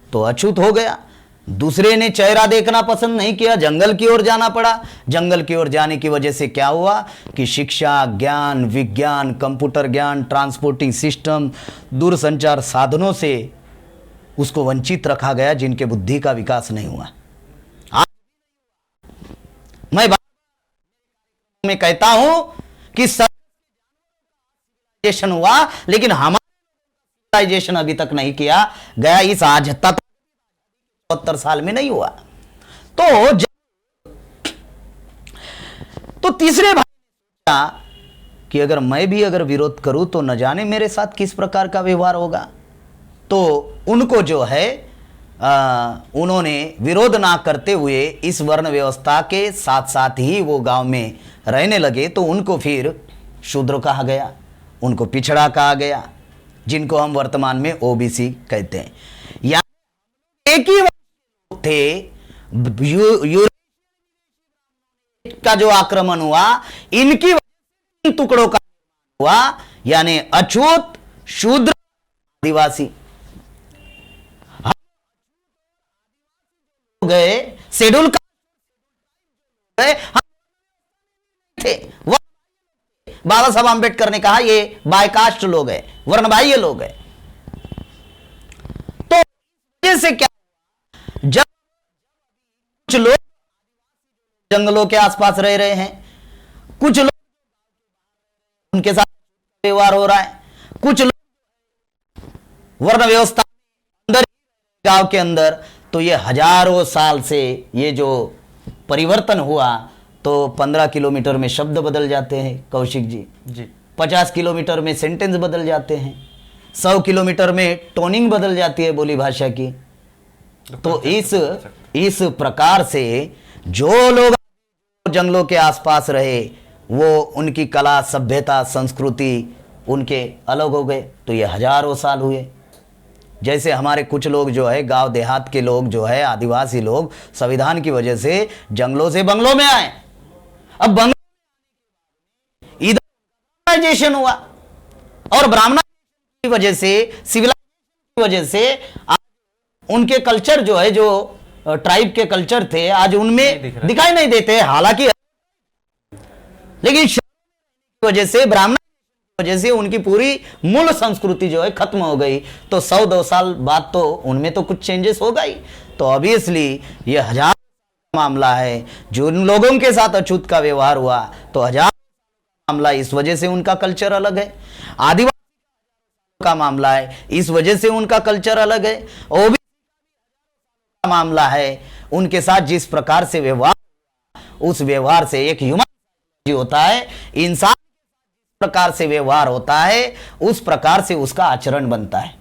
तो अछूत हो गया, दूसरे ने चेहरा देखना पसंद नहीं किया, जंगल की ओर जाना पड़ा। जंगल की ओर जाने की वजह से क्या हुआ कि शिक्षा, ज्ञान, विज्ञान, कंप्यूटर ज्ञान, ट्रांसपोर्टिंग सिस्टम, दूरसंचार साधनों से उसको वंचित रखा गया, जिनके बुद्धि का विकास नहीं हुआ। मैं कहता हूं कि सिविलाइजेशन हुआ, लेकिन हमारा सिविलाइजेशन अभी तक नहीं किया गया, इस आज तक 70 साल में नहीं हुआ। तो तीसरे भाई ने सोचा कि अगर मैं भी अगर विरोध करूं तो न जाने मेरे साथ किस प्रकार का व्यवहार होगा। तो उनको जो है उन्होंने विरोध ना करते हुए इस वर्ण व्यवस्था के साथ साथ ही वो गांव में रहने लगे, तो उनको फिर शूद्र कहा गया। उनको पिछड़ा कहा गया, जिनको हम वर्तमान में ओबीसी कहते हैं। या एक ही थे का जो आक्रमण हुआ, इनकी टुकड़ों का हुआ, यानी अछूत, शूद्र, आदिवासी गए, शेड्यूल गए थे। बाबा साहब आम्बेडकर ने कहा ये बायकास्ट लोग हैं, वर्णबाह्य लोग हैं। तो जैसे क्या, जब कुछ लोग जंगलों के आसपास रह रहे हैं, कुछ लोग उनके साथ व्यवहार हो रहा है, कुछ लोग वर्ण व्यवस्था अंदर, गांव के अंदर, तो ये हजारों साल से ये जो परिवर्तन हुआ, तो 15 किलोमीटर में शब्द बदल जाते हैं कौशिक जी, 50 किलोमीटर में सेंटेंस बदल जाते हैं, 100 किलोमीटर में टोनिंग बदल जाती है बोली भाषा की। तो इस प्रकार से जो लोग जंगलों के आसपास रहे, वो उनकी कला, सभ्यता, संस्कृति उनके अलग हो गए। तो ये हजारों साल हुए। जैसे हमारे कुछ लोग जो है, गांव देहात के लोग जो है, आदिवासी लोग, संविधान की वजह से जंगलों से बंगलों में आए। अब बंगलों इधर सिविलाइजेशन हुआ, और ब्राह्मण की वजह से, सिविलाइजेशन की वजह से उनके कल्चर जो है, जो ट्राइब के कल्चर थे, आज उनमें दिखाई नहीं देते। हालांकि लेकिन की वजह से, ब्राह्मण की वजह से उनकी पूरी मूल संस्कृति जो है खत्म हो गई। तो 100-2 साल बाद तो उनमें तो कुछ चेंजेस होगा ही। तो ऑब्वियसली ये हजार मामला है। जो उन लोगों के साथ अछूत का व्यवहार हुआ, तो हजार मामला, इस वजह से उनका कल्चर अलग है। आदिवासी का मामला है, इस वजह से उनका कल्चर अलग है। ओबीसी का मामला है, उनके साथ जिस प्रकार से व्यवहार, उस व्यवहार से एक ह्यूमन होता है, इंसान प्रकार से व्यवहार होता है, उस प्रकार से उसका आचरण बनता है।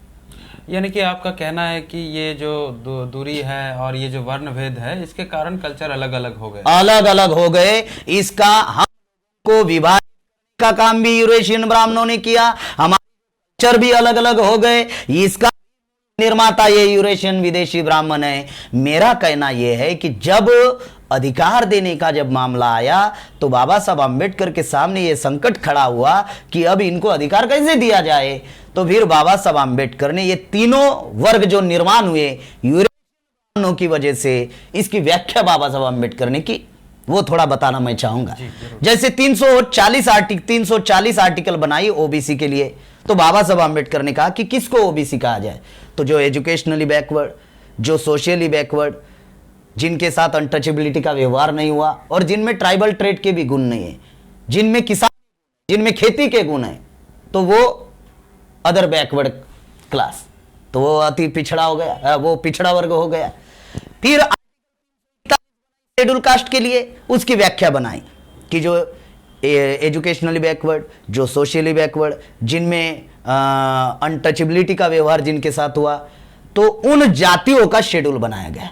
यानी कि आपका कहना है कि ये जो दूरी है और ये जो वर्ण भेद है, इसके कारण कल्चर अलग अलग हो गए, अलग अलग हो गए। इसका हमको विभाजन का काम भी यूरेशियन ब्राह्मणों ने किया, हमारे कल्चर भी अलग अलग हो गए। इसका निर्माता ये यूरेशियन विदेशी ब्राह्मण है। मेरा कहना यह है कि जब अधिकार देने का जब मामला आया, तो बाबा साहब आम्बेडकर के सामने ये संकट खड़ा हुआ कि अब इनको अधिकार कैसे दिया जाए। तो फिर बाबा साहब आम्बेडकर ने ये तीनों वर्ग जो निर्माण हुए यूरोपियनों की वजह से, इसकी व्याख्या बाबा साहब आम्बेडकर ने की, वो थोड़ा बताना मैं चाहूंगा। जैसे 340 आर्टिकल बनाई ओबीसी के लिए, तो बाबा साहब आम्बेडकर ने कहा कि किसको ओबीसी कहा जाए। तो जो एजुकेशनली बैकवर्ड, जो सोशली बैकवर्ड, जिनके साथ अनटचेबिलिटी का व्यवहार नहीं हुआ, और जिनमें ट्राइबल ट्रेड के भी गुण नहीं है, जिनमें किसान, जिनमें खेती के गुण है, तो वो अदर बैकवर्ड क्लास, तो वो अति पिछड़ा हो गया, वो पिछड़ा वर्ग हो गया। फिर शेड्यूल कास्ट के लिए उसकी व्याख्या बनाई कि जो एजुकेशनली बैकवर्ड, जो सोशली बैकवर्ड, जिनमें अनटचेबिलिटी का व्यवहार जिनके साथ हुआ, तो उन जातियों का शेड्यूल बनाया गया।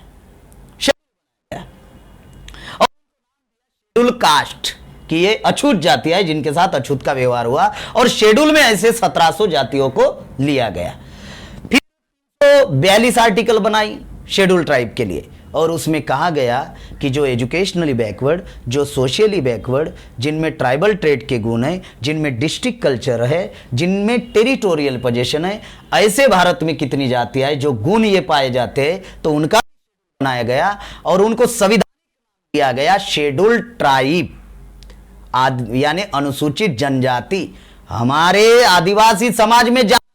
शेड्यूल कास्ट कि ये अछूत जातियां जिनके साथ अछूत का व्यवहार हुआ, और शेड्यूल में ऐसे 1700 जातियों को लिया गया। फिर तो 42 आर्टिकल बनाई शेड्यूल ट्राइब के लिए, और उसमें कहा गया कि जो एजुकेशनली बैकवर्ड, जो सोशली बैकवर्ड, जिनमें ट्राइबल ट्रेड के गुण हैं, जिनमें डिस्ट्रिक्ट कल्चर है, जिनमें टेरिटोरियल पोजीशन है, ऐसे भारत में कितनी जातियां हैं जो गुण ये पाए जाते हैं, तो उनका बनाया गया और उनको संविधान दिया गया शेड्यूल ट्राइब, यानी अनुसूचित जनजाति। हमारे आदिवासी समाज में जाति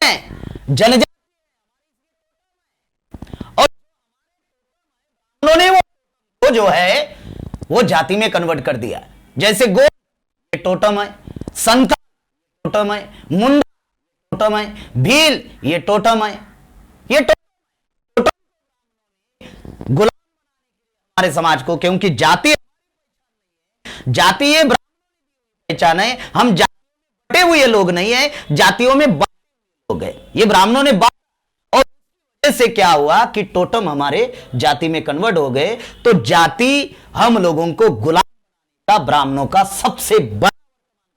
है, जनजाति, और उन्होंने वो जो है वो जाति में कन्वर्ट कर दिया। जैसे गो टोटम है, संता टोटम है, मुंडा टोटम है, भील ये टोटम है, ये टोटम गुलाम हमारे समाज को, क्योंकि जाति ये पहचान है। हम बटे हुए लोग नहीं है, जातियों में हो गए, ये ब्राह्मणों ने और से क्या हुआ कि टोटम हमारे जाति में कन्वर्ट हो गए। तो जाति हम लोगों को गुलाम का ब्राह्मणों का सबसे बड़ा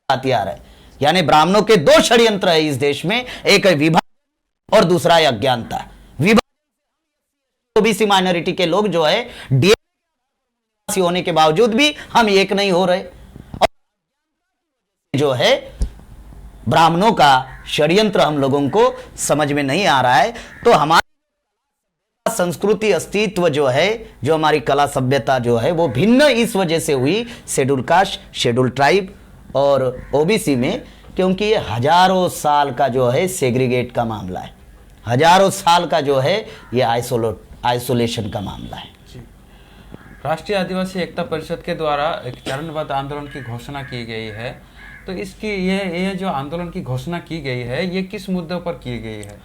हथियार है, यानी ब्राह्मणों के दो षड्यंत्र है इस देश में, एक है विभाजन और दूसरा है अज्ञानता। विभाजन ओबीसी माइनॉरिटी के लोग जो है डीएनए होने के बावजूद भी हम एक नहीं हो रहे, और जो है ब्राह्मणों का षड्यंत्र हम लोगों को समझ में नहीं आ रहा है। तो हमारी संस्कृति अस्तित्व जो है, जो हमारी कला सभ्यता जो है वो भिन्न इस वजह से हुई शेड्यूल कास्ट, शेड्यूल ट्राइब और ओबीसी में, क्योंकि ये हजारों साल का जो है सेग्रीगेट का मामला है, हजारों साल का जो है ये आइसोलेशन का मामला है। राष्ट्रीय आदिवासी एकता परिषद के द्वारा एक चरणबद्ध आंदोलन की घोषणा की गई है, तो इसकी ये जो आंदोलन की घोषणा की गई है ये किस मुद्दों पर की गई है?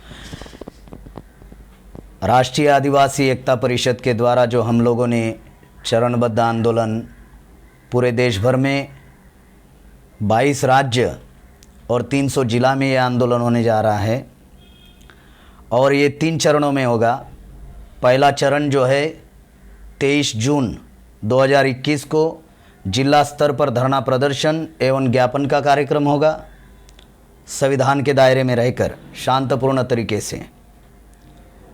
राष्ट्रीय आदिवासी एकता परिषद के द्वारा जो हम लोगों ने चरणबद्ध आंदोलन पूरे देश भर में 22 राज्य और 300 जिला में ये आंदोलन होने जा रहा है, और ये 3 चरणों में होगा। पहला चरण जो है 23 जून 2021 को जिला स्तर पर धरना प्रदर्शन एवं ज्ञापन का कार्यक्रम होगा, संविधान के दायरे में रहकर शांतपूर्ण तरीके से।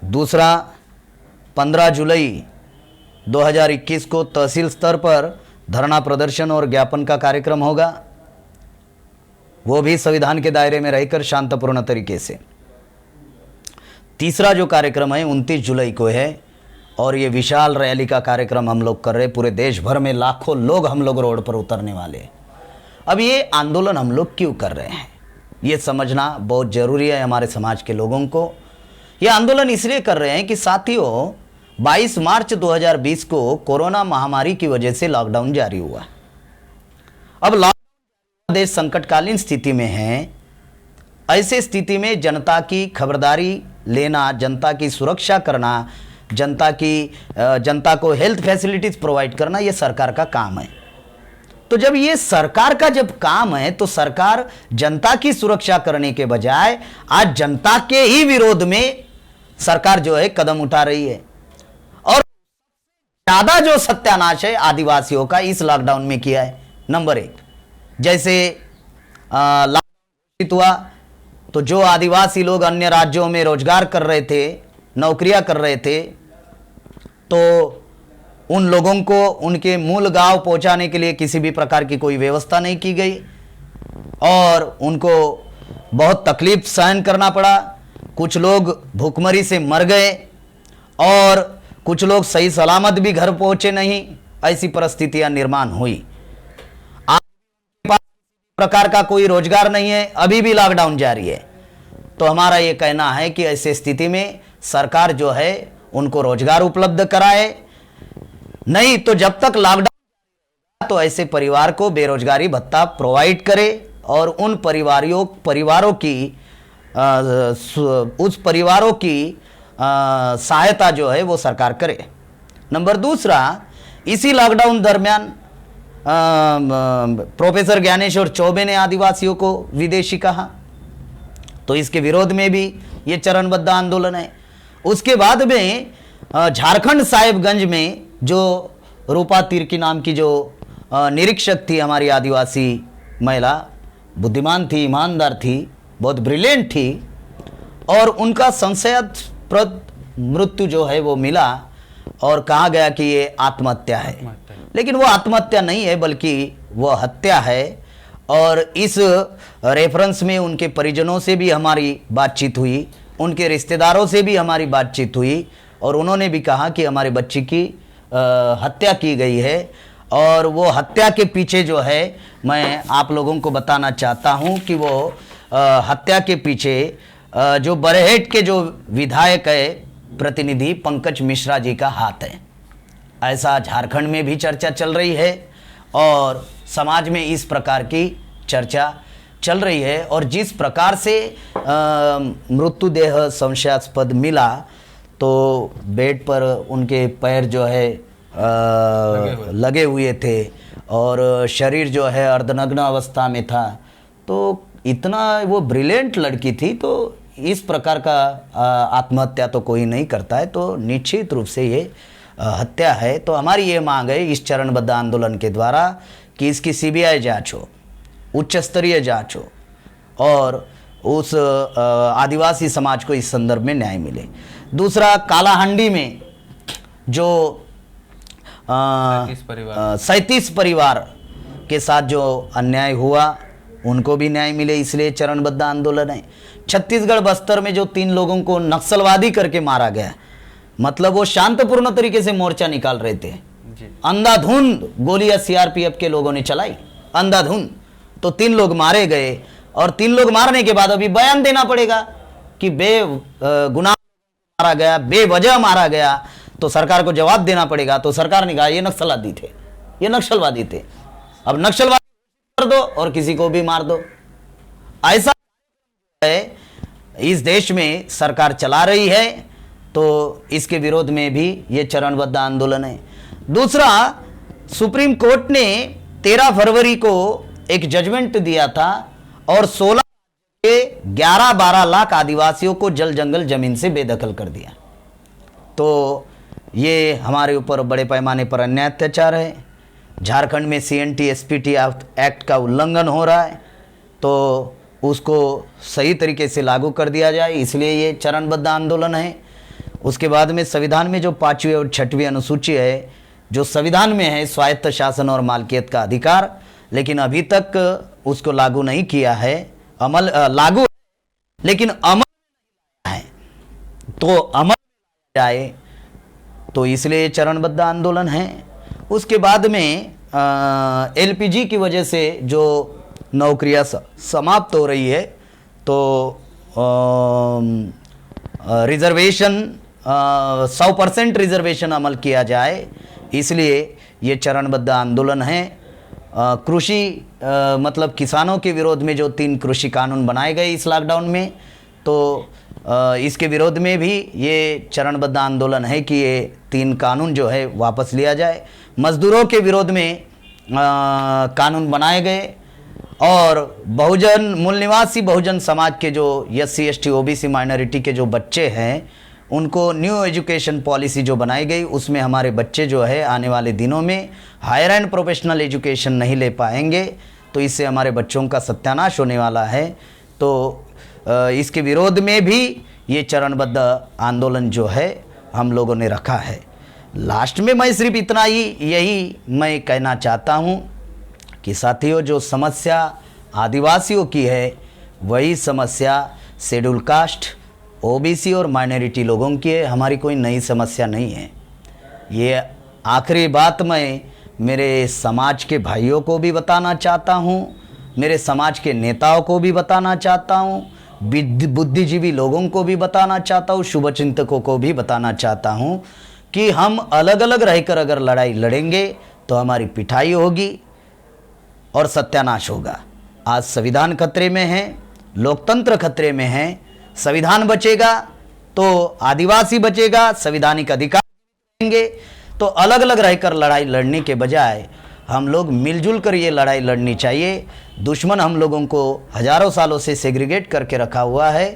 दूसरा 15 जुलाई 2021 को तहसील स्तर पर धरना प्रदर्शन और ज्ञापन का कार्यक्रम होगा, वो भी संविधान के दायरे में रहकर शांतपूर्ण तरीके से। तीसरा जो कार्यक्रम है 29 जुलाई को है, और ये विशाल रैली का कार्यक्रम हम लोग कर रहे हैं, पूरे देश भर में लाखों लोग हम लोग रोड पर उतरने वाले हैं। अब ये आंदोलन हम लोग क्यों कर रहे हैं ये समझना बहुत ज़रूरी है हमारे समाज के लोगों को। ये आंदोलन इसलिए कर रहे हैं कि साथियों 22 मार्च 2020 को कोरोना महामारी की वजह से लॉकडाउन जारी हुआ। अब लॉकडाउन देश संकटकालीन स्थिति में है, ऐसे स्थिति में जनता की खबरदारी लेना, जनता की सुरक्षा करना, जनता को हेल्थ फैसिलिटीज प्रोवाइड करना, ये सरकार का काम है। तो जब ये सरकार का जब काम है तो सरकार जनता की सुरक्षा करने के बजाय आज जनता के ही विरोध में सरकार जो है कदम उठा रही है। और ज्यादा जो सत्यानाश है आदिवासियों का इस लॉकडाउन में किया है। नंबर 1, जैसे लॉकडाउन हुआ तो जो आदिवासी लोग अन्य राज्यों में रोजगार कर रहे थे, नौकरियां कर रहे थे, तो उन लोगों को उनके मूल गांव पहुंचाने के लिए किसी भी प्रकार की कोई व्यवस्था नहीं की गई, और उनको बहुत तकलीफ सहन करना पड़ा। कुछ लोग भूखमरी से मर गए और कुछ लोग सही सलामत भी घर पहुंचे नहीं, ऐसी परिस्थितियां निर्माण हुई। आपके पास प्रकार का कोई रोजगार नहीं है, अभी भी लॉकडाउन जारी है, तो हमारा ये कहना है कि ऐसे स्थिति में सरकार जो है उनको रोजगार उपलब्ध कराए, नहीं तो जब तक लॉकडाउन तो ऐसे परिवार को बेरोजगारी भत्ता प्रोवाइड करे, और उन परिवारों की उस परिवारों की सहायता जो है वो सरकार करे। नंबर 2, इसी लॉकडाउन दरमियान प्रोफेसर ज्ञानेश्वर चौबे ने आदिवासियों को विदेशी कहा, तो इसके विरोध में भी ये चरणबद्ध आंदोलन है। उसके बाद में झारखंड साहिबगंज में जो रूपा तिर्की नाम की जो निरीक्षक थी, हमारी आदिवासी महिला, बुद्धिमान थी, ईमानदार थी, बहुत ब्रिलियंट थी, और उनका संशयास्पद मृत्यु जो है वो मिला, और कहा गया कि ये आत्महत्या है, लेकिन वो आत्महत्या नहीं है बल्कि वो हत्या है। और इस रेफरेंस में उनके परिजनों से भी हमारी बातचीत हुई, उनके रिश्तेदारों से भी हमारी बातचीत हुई, और उन्होंने भी कहा कि हमारे बच्ची की हत्या की गई है। और वो हत्या के पीछे जो है, मैं आप लोगों को बताना चाहता हूं कि वो हत्या के पीछे जो बरहेट के जो विधायक है प्रतिनिधि पंकज मिश्रा जी का हाथ है, ऐसा झारखंड में भी चर्चा चल रही है, और समाज में इस प्रकार की चर्चा चल रही है। और जिस प्रकार से मृत्युदेह संशयास्पद मिला, तो बेड पर उनके पैर जो है लगे हुए थे, और शरीर जो है अर्धनग्न अवस्था में था, तो इतना वो ब्रिलियंट लड़की थी, तो इस प्रकार का आत्महत्या तो कोई नहीं करता है, तो निश्चित रूप से ये हत्या है। तो हमारी ये मांग है इस चरणबद्ध आंदोलन के द्वारा कि इसकी सीबीआई जांच हो, उच्च स्तरीय जांच हो, और उस आदिवासी समाज को इस संदर्भ में न्याय मिले। दूसरा, कालाहांडी में जो 37 परिवार के साथ जो अन्याय हुआ उनको भी न्याय मिले, इसलिए चरणबद्ध आंदोलन है। छत्तीसगढ़ बस्तर में जो 3 लोगों को नक्सलवादी करके मारा गया, मतलब वो शांतपूर्ण तरीके से मोर्चा निकाल रहे थे, अंधाधुंध गोलियां सीआरपीएफ के लोगों ने चलाई, अंधाधुंध। तो 3 लोग मारे गए और 3 लोग मारने के बाद अभी बयान देना पड़ेगा कि बेगुनाह मारा गया, बेवजह मारा गया, तो सरकार को जवाब देना पड़ेगा। तो सरकार ने कहा ये नक्सलवादी थे, ये नक्सलवादी थे। अब नक्सलवादी मार दो और किसी को भी मार दो, ऐसा है इस देश में सरकार चला रही है। तो इसके विरोध में भी ये चरणबद्ध आंदोलन है। दूसरा, सुप्रीम कोर्ट ने 13 फरवरी को एक जजमेंट दिया था और 16 के 11-12 लाख आदिवासियों को जल जंगल जमीन से बेदखल कर दिया। तो ये हमारे ऊपर बड़े पैमाने पर अन्याय अत्याचार है। झारखंड में CNT SPT एक्ट का उल्लंघन हो रहा है, तो उसको सही तरीके से लागू कर दिया जाए, इसलिए ये चरणबद्ध आंदोलन है। उसके बाद में संविधान में जो 5वीं और 6वीं अनुसूची है, जो संविधान में है स्वायत्त शासन और मालकियत का अधिकार, लेकिन अभी तक उसको लागू नहीं किया है। अमल लागू है, लेकिन अमल है, तो अमल जाए, तो इसलिए चरणबद्ध आंदोलन है। उसके बाद में LPG की वजह से जो नौकरियां समाप्त हो रही है, तो रिजर्वेशन 100% रिजर्वेशन अमल किया जाए, इसलिए ये चरणबद्ध आंदोलन है। कृषि मतलब किसानों के विरोध में जो 3 कृषि कानून बनाए गए इस लॉकडाउन में, तो इसके विरोध में भी ये चरणबद्ध आंदोलन है कि ये 3 कानून जो है वापस लिया जाए। मजदूरों के विरोध में कानून बनाए गए और मूल निवासी बहुजन समाज के जो SC ST OBC माइनॉरिटी के जो बच्चे हैं, उनको न्यू एजुकेशन पॉलिसी जो बनाई गई, उसमें हमारे बच्चे जो है आने वाले दिनों में हायर एंड प्रोफेशनल एजुकेशन नहीं ले पाएंगे, तो इससे हमारे बच्चों का सत्यानाश होने वाला है। तो इसके विरोध में भी ये चरणबद्ध आंदोलन जो है हम लोगों ने रखा है। लास्ट में मैं सिर्फ इतना ही यही मैं कहना चाहता हूँ कि साथियों, जो समस्या आदिवासियों की है वही समस्या शेड्यूल कास्ट, OBC और माइनॉरिटी लोगों की है, हमारी कोई नई समस्या नहीं है। ये आखिरी बात मैं मेरे समाज के भाइयों को भी बताना चाहता हूँ, मेरे समाज के नेताओं को भी बताना चाहता हूँ, बुद्धिजीवी लोगों को भी बताना चाहता हूँ, शुभचिंतकों को भी बताना चाहता हूँ कि हम अलग अलग रहकर अगर लड़ाई लड़ेंगे तो हमारी पिटाई होगी और सत्यानाश होगा। आज संविधान खतरे में है, लोकतंत्र खतरे में है। संविधान बचेगा तो आदिवासी बचेगा, संवैधानिक अधिकार देंगे। तो अलग अलग रहकर लड़ाई लड़ने के बजाय हम लोग मिलजुल कर ये लड़ाई लड़नी चाहिए। दुश्मन हम लोगों को हजारों सालों से सेग्रीगेट करके रखा हुआ है,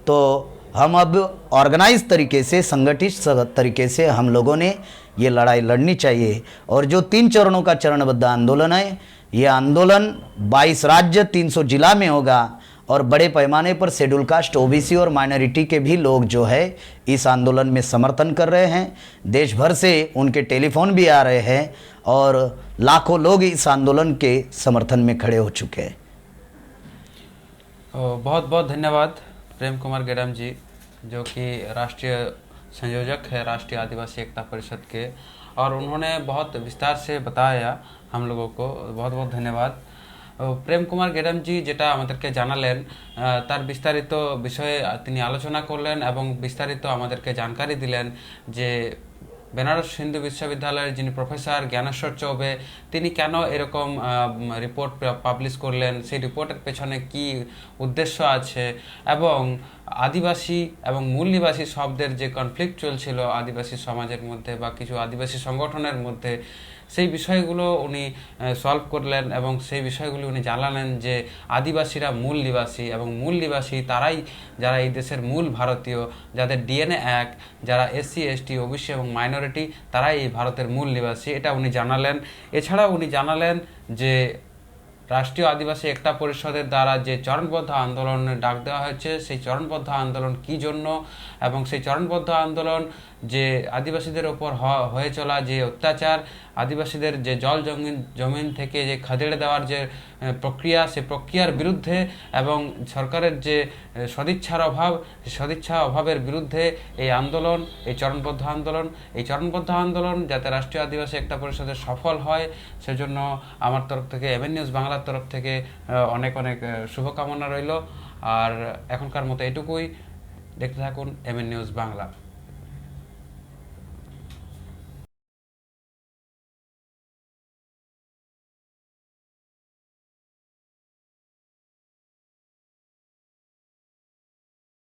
तो हम अब ऑर्गेनाइज तरीके से, संगठित तरीके से हम लोगों ने ये लड़ाई लड़नी चाहिए। और जो 3 चरणों का चरणबद्ध आंदोलन है, ये आंदोलन 22 राज्य 300 जिला में होगा और बड़े पैमाने पर शेड्यूल कास्ट, OBC और माइनॉरिटी के भी लोग जो है इस आंदोलन में समर्थन कर रहे हैं। देश भर से उनके टेलीफोन भी आ रहे हैं और लाखों लोग इस आंदोलन के समर्थन में खड़े हो चुके हैं। बहुत बहुत धन्यवाद प्रेम कुमार गेडाम जी, जो कि राष्ट्रीय संयोजक है राष्ट्रीय आदिवासी एकता परिषद के, और उन्होंने बहुत विस्तार से बताया हम लोगों को। बहुत बहुत धन्यवाद। প্রেম কুমার গেডাম জি যেটা আমাদেরকে জানালেন, তার বিস্তারিত বিষয়ে তিনি আলোচনা করলেন এবং বিস্তারিত আমাদেরকে জানকারি দিলেন যে বেনারস হিন্দু বিশ্ববিদ্যালয়ের যিনি প্রফেসর জ্ঞানেশ্বর চৌবে, তিনি কেন এরকম রিপোর্ট পাবলিশ করলেন, সেই রিপোর্টের পেছনে কি উদ্দেশ্য আছে, এবং আদিবাসী এবং মূল নিবাসী শব্দের যে কনফ্লিক্ট চলছিল আদিবাসী সমাজের মধ্যে বা কিছু আদিবাসী সংগঠনের মধ্যে, সেই বিষয়গুলো উনি সলভ করলেন এবং সেই বিষয়গুলি উনি জানালেন যে আদিবাসীরা মূল নিবাসী এবং মূল নিবাসী তারাই যারা এই দেশের মূল ভারতীয়, যাদের DNA এক, যারা SC ST OBC এবং মাইনরিটি তারাই এই ভারতের মূল নিবাসী, এটা উনি জানালেন। এছাড়াও উনি জানালেন যে রাষ্ট্রীয় আদিবাসী একতা পরিষদের দ্বারা যে চরণবদ্ধ আন্দোলনের ডাক দেওয়া হয়েছে, সেই চরণবদ্ধ আন্দোলন কী জন্য, এবং সেই চরণবদ্ধ আন্দোলন যে আদিবাসীদের ওপর হয়ে চলা যে অত্যাচার, আদিবাসীদের যে জমিন থেকে যে খাদেড়ে দেওয়ার যে প্রক্রিয়া, সেই প্রক্রিয়ার বিরুদ্ধে এবং সরকারের যে সদিচ্ছার অভাবের বিরুদ্ধে এই আন্দোলন, এই চরণবদ্ধ আন্দোলন যাতে রাষ্ট্রীয় আদিবাসী একতা পরিষদের সফল হয়, সেজন্য আমার তরফ থেকে, এমএন নিউজ বাংলার তরফ থেকে অনেক অনেক শুভকামনা রইল। আর এখনকার মতো এটুকুই। দেখতে থাকুন এমএন নিউজ বাংলা।